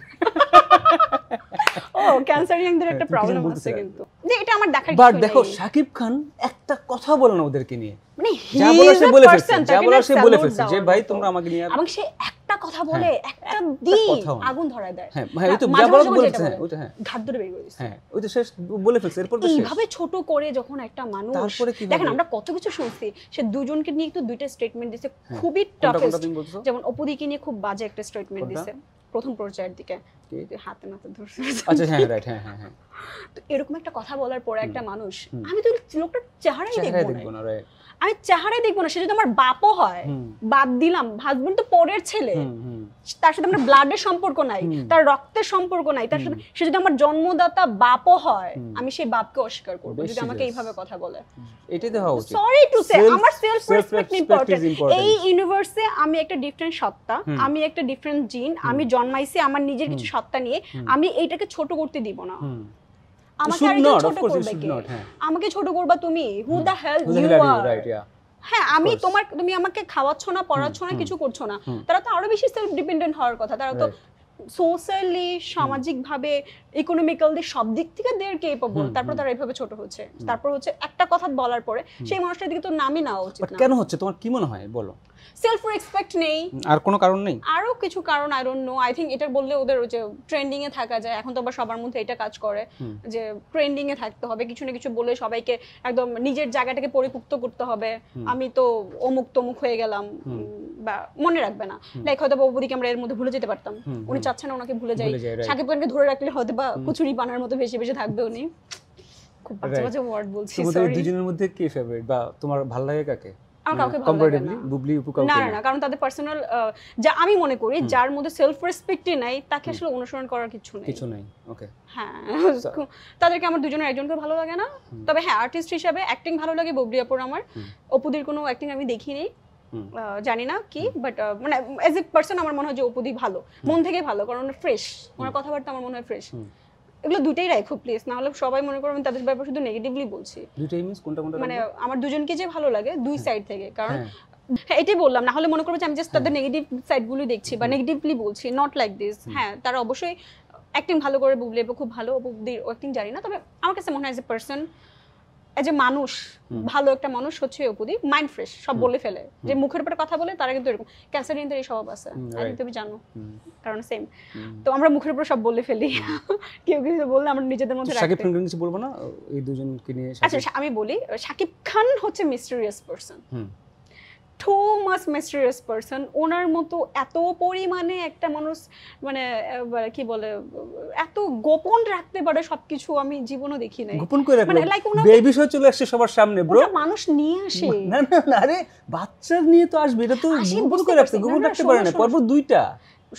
ক্যান্সারিয়ানদের একটা প্রবলেম আছে কিন্তু, যে এটা আমার দেখার বাট দেখো শাকিব খান একটা কথা বলে না ওদেরকে নিয়ে, মানে যা বলার সে বলে ফেলছে, যা বলার সে বলে ফেলছে যে ভাই তোমরা আমাকে নিয়ে, এবং সে একটা কথা বলে একটা দিন আগুন ধরায় দেয়। হ্যাঁ ভাই তো যা বলার বলেছে, ওইটা হ্যাঁ ঘাট ধরে বের করে দিয়েছে। হ্যাঁ ওই তো শেষ বলে ফেলছে, এরপর তো এইভাবে ছোট করে যখন একটা মানুষ, দেখেন আমরা কত কিছু শুনছি, সে দুজনকে নিয়ে একটু দুইটা স্টেটমেন্ট দিয়েছে খুবই টাফেস্ট, যেমন অপুদিকে নিয়ে খুব বাজে একটা স্টেটমেন্ট দিয়েছে প্রথম পর্যায়ের দিকে, হাতে নাতে ধরছে। আচ্ছা হ্যাঁ রাইট, হ্যাঁ হ্যাঁ হ্যাঁ। তো এরকম একটা কথা বলার পরে একটা মানুষ, আমি তো লোকটার চেহারাই দেখবো না, আমি চেহারাই দেখবো না, সে যদি আমার বাপও হয়, বাদ দিলাম হাজবেন্ড তো পরের ছেলে, তার সাথে আমার ব্লাডের সম্পর্ক নাই, তার রক্তের সম্পর্ক নাই, তার সাথে সে যদি আমার জন্মদাতা বাপও হয়, আমি সেই বাপকে অস্বীকার করবো যদি আমাকে এইভাবে কথা বলে। এটাই তো হওয়া উচিত। সরি টু সে, আমার সেলফ রেসপেক্ট ইম্পর্টেন্ট। এই ইউনিভার্সে আমি একটা ডিফারেন্ট সত্তা, আমি একটা ডিফারেন্ট জিন, আমি জন্মাইছি আমার নিজের কিছু সত্তা নিয়ে, আমি এইটাকে ছোট করতে দিব না। আমাকে আর কেউ ছোট করবে কে? আমাকে ছোট করবা তুমি? Who the hell you are. হ্যাঁ আমি তুমি আমাকে খাওয়াচ্ছ না, পড়াচ্ছ না, কিছু করছো না, তারা তো আরো বেশি সেলফ ডিপেন্ডেন্ট হওয়ার কথা, তারা তো সোশ্যালি, সামাজিক ভাবে, ইকোনমিক্যালি সব দিক থেকে দেয়ার কেপেবল, তারপর তারা এইভাবে ছোট হচ্ছে। তারপর হচ্ছে একটা কথা বলার পরে সেই মানুষটার দিকে তো নামই নেওয়া উচিত না। কেন হচ্ছে তোমার কি মনে হয় বলো? সেলফ রেসপেক্ট নেই, আর কোনো কারণ নেই? আরো কিছু কারণ, I don't know. I think এটা বললে ওদের যে ট্রেন্ডিং এ থাকা যায়, এখন তো আবার সবার মধ্যে এটা কাজ করে যে ট্রেন্ডিং এ থাকতে হবে, কিছু না কিছু বলে সবাইকে একদম নিজের জায়গাটাকে পরিপুক্ত করতে হবে, আমি তো অমুক তমুক হয়ে গেলাম, বা মনে রাখবে না। লাইক হয়তো বৌদিকে আমরা এর মধ্যে ভুলে যেতে পারতাম, উনি চাচ্ছেন না ওনাকে ভুলে যাই, শাকিব খানকে ধরে রাখলে হয়তো বা কুচুরি বানার মতো ভেসে ভেসে থাকবে উনি। খুব বাজে বাজে ওয়ার্ড বলছি, সরি। তোমাদের দুজনের মধ্যে কে ফেভারিট বা তোমার ভালো লাগে কাকে? আমার কাউকে ভালো লাগে না, বুবলি উপু কাউকে না, কারণ তাদের পার্সোনাল, যা আমি মনে করি যার মধ্যে সেলফ রেসপেক্টই নাই তাকে আসলে অনুসরণ করার কিছু নেই। ওকে হ্যাঁ, তাদেরকে আমার দুজনের একজনকে ভালো লাগে না। তবে হ্যাঁ আর্টিস্ট হিসেবে অ্যাক্টিং ভালো লাগে বুবলি আপুর আমার। অপুদির কোনো অ্যাক্টিং আমি দেখিনি, জানি না কি, বাট মানে এজ এ পার্সন আমার মনে হয় যে অপুদি ভালো, মন থেকে ভালো, কারণ ফ্রেশ, ওনার কথাবার্তা আমার মনে হয় ফ্রেশ। এগুলো দুটেই রাখো প্লিজ, না হলে সবাই মনে করো আমি তাদের ব্যাপারে শুধু নেগেটিভলি বলছি। দুটেই মিন্স কোনটা কোনটা? মানে আমার দুজনকে যে ভালো লাগে দুই সাইড থেকে, কারণ হ্যাঁ এটাই বললাম, না হলে মনে করবো যে আমি জাস্ট তাদের নেগেটিভ সাইডগুলো দেখছি বা নেগেটিভলি বলছি, নট লাইক দিস। হ্যাঁ তারা অবশ্যই অ্যাক্টিং ভালো করে, বুবলি খুব ভালো, বুবলির অ্যাক্টিং জানি না, তবে আমার কাছে মনে হয় as a person, as a মানুষ, ভালো একটা মানুষ হচ্ছে অপুদি, মাইন্ড ফ্রেশ, সব বলে ফেলে, যে মুখের উপরে কথা বলে তারা কিন্তু এরকম। ক্যান্সারিয়ানদের এই স্বভাব আছে, তুমি জানো, কারণ সেম তো আমরা মুখের উপর সব বলে ফেলি, কেউ কিছু বললে আমরা নিজেদের মধ্যে রাখতে। শাকিব খান কিছু বলবো না এই দুজনকে নিয়ে? আচ্ছা আমি বলি, শাকিব খান হচ্ছে mysterious person, too much mysterious person. ওনার মতো এত পরিমাণে একটা মানুষ, মানে কি বলে, এত গোপন রাখতে পারে সবকিছু আমি জীবনে দেখি নাই। গোপন করে রাখে, মানে লাইক ওনার এই বিষয় চলে আসছে সবার সামনে, ব্রো মানুষ নিয়ে আসে। না না না, আরে বাচ্চা নিয়ে তো আসবে, এটা তো গোপন করে রাখতে, গোপন রাখতে পারে না। পরপর দুইটা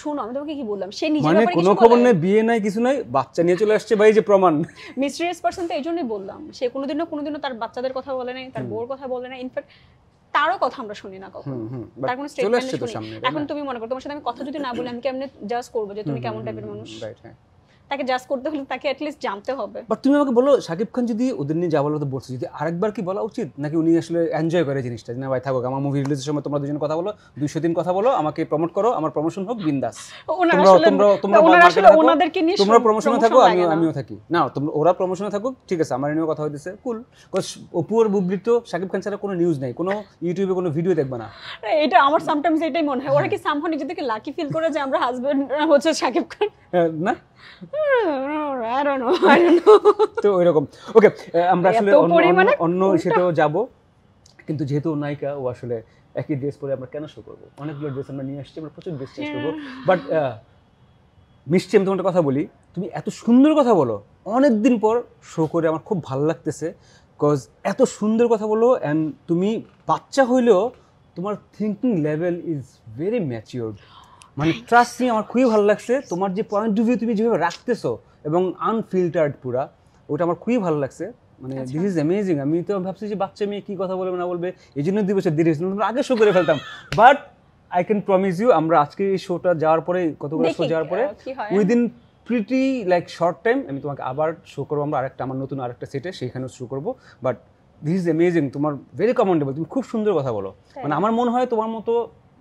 শোনো, আমি তোমাকে কি বললাম, সে নিজের ব্যাপারে কোনো খবর নেই, বিয়ে নাই, কিছু নাই, বাচ্চা নিয়ে চলে আসছে, ভাই যে প্রমাণ। মিস্টেরিয়াস পারসন তো এইজন্যই বললাম, সে কোনোদিনও তার বাচ্চাদের কথা বলে নাই, তার বউর কথা বলে নাই, ইনফ্যাক্ট তারও কথা আমরা শুনি না কখনো, তার কোনো স্টেটমেন্ট শুনি। এখন তুমি মনে করো তোমার সাথে আমি কথা যদি না বলি, আমি কেমনে জাজ করবো যে তুমি কেমন টাইপের মানুষ? রাইট, হ্যাঁ তাকে জাজ করতে হলে তাকে অ্যাটলিস্ট জানতে হবে। বাট তুমি আমাকে বলো শাকিব খান যদি ওদের নিয়ে যা বলো তো বলছে, যদি আরেকবার কি বলা উচিত, নাকি উনি আসলে এনজয় করে জিনিসটা, না ভাই থাকুক আমার মুভি রিলিজের সময় তোমরা দুজন কথা বলো, 200 দিন কথা বলো, আমাকে প্রমোট করো, আমার প্রমোশন হোক, বিন্দাস, তোমরা প্রমোশনে থাকো, আমিও থাকি, না তোমরা ওরা প্রমোশনে থাকুক, ঠিক আছে, আমার নিয়েও কথা হইতেছে, কুল। অপু আর বুবলির তো শাকিব খান ছাড়া কোনো নিউজ নাই, কোনো ইউটিউবে কোনো ভিডিও দেখবা না। এটা আমার সামটাইমস এটাই মনে হয়, ওরা কি সামহাও নিজেদেরকে লাকি ফিল করে যে আমরা হাজবেন্ড হচ্ছে শাকিব খান, না I don't know তো ওইরকম। ওকে, আমরা আসলে অন্য সেটাও যাব, কিন্তু যেহেতু নায়িকা, ও আসলে একই ড্রেস পরে আমরা কেন শো করবো, অনেকগুলো ড্রেস আমরা নিয়ে আসছি, আমরা প্রচুর ড্রেস চেঞ্জ করবো। বাট মিষ্টি, আমি তোমার একটা কথা বলি, তুমি এত সুন্দর কথা বলো, অনেকদিন পর শো করে আমার খুব ভালো লাগতেছে, বিকজ এত সুন্দর কথা বলো, অ্যান্ড তুমি বাচ্চা হইলেও তোমার thinking level is very matured, মানে ট্রাস্ট মি, আমার খুবই ভালো লাগছে তোমার যে পয়েন্ট অফ ভিউ তুমি যেভাবে রাখতেছো এবং আনফিল্টার্ড পুরা, ওটা আমার খুবই ভালো লাগছে, মানে দিস ইজ অ্যামেজিং। আমি তো ভাবছি যে বাচ্চা মেয়ে কী কথা বলবে না বলবে, এই জন্য 2 বছর দেরি হয়েছিল, আমরা আগে শো করে ফেলতাম। But I can promise you, আমরা আজকে এই শোটা যাওয়ার পরে, কতগুলো শো যাওয়ার পরে, within pretty like short time আমি তোমাকে আবার শো করবো, আমরা আমার নতুন আরেকটা সেটে, সেইখানেও শো করবো। বাট দিস ইজ অ্যামেজিং, তোমার ভেরি কমেন্টেবল, তুমি খুব সুন্দর কথা বলো, মানে আমার মনে হয় তোমার মতো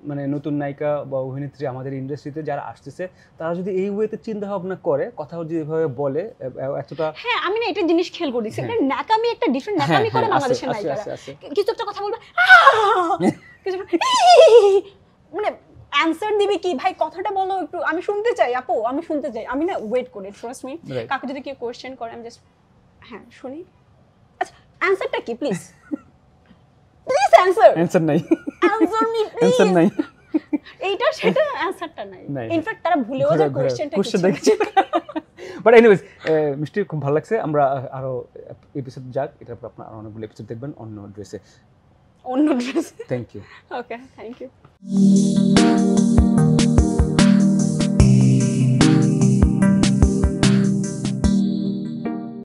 মানে নতুন নায়িকা বা অভিনেত্রী আমাদের ইন্ডাস্ট্রিতে যারা আসতেছে, তারা যদি এই ওয়েতে চিন্তা ভাবনা করে, কথা যদি এভাবে বলে এতটা, হ্যাঁ আমি না একটা জিনিস খেয়াল করেছি, এটা নাকামি একটা ডিফারেন্ট নাকামি করে বাংলাদেশের নায়িকারা, কিছু একটা কথা বলবে, কিছু মানে অ্যানসার দিবে কি, ভাই কথাটা বলো একটু, আমি শুনতে চাই আপু, আমি শুনতে চাই, আমি না ওয়েট করি, ট্রাস্ট মি, কাকে যদি কেউ কোয়েশ্চেন করে আমি জাস্ট হ্যাঁ শুনি, আচ্ছা অ্যানসারটা কি প্লিজ, প্লিজ অ্যানসার নাই, অ্যানসার মি প্লিজ, অ্যানসার নাই, এইটা সেটা অ্যানসারটা নাই, ইনফ্যাক্ট তারা ভুলেও যায় কোয়েশ্চেনটা কি। বাট এনিওয়েজ মিষ্টি, খুব ভালো লাগছে, আমরা আরো এপিসোড যাক, এটার পর আপনারা অনেকগুলো এপিসোড দেখবেন অন্য ড্রেসে। Thank you. Okay, thank you.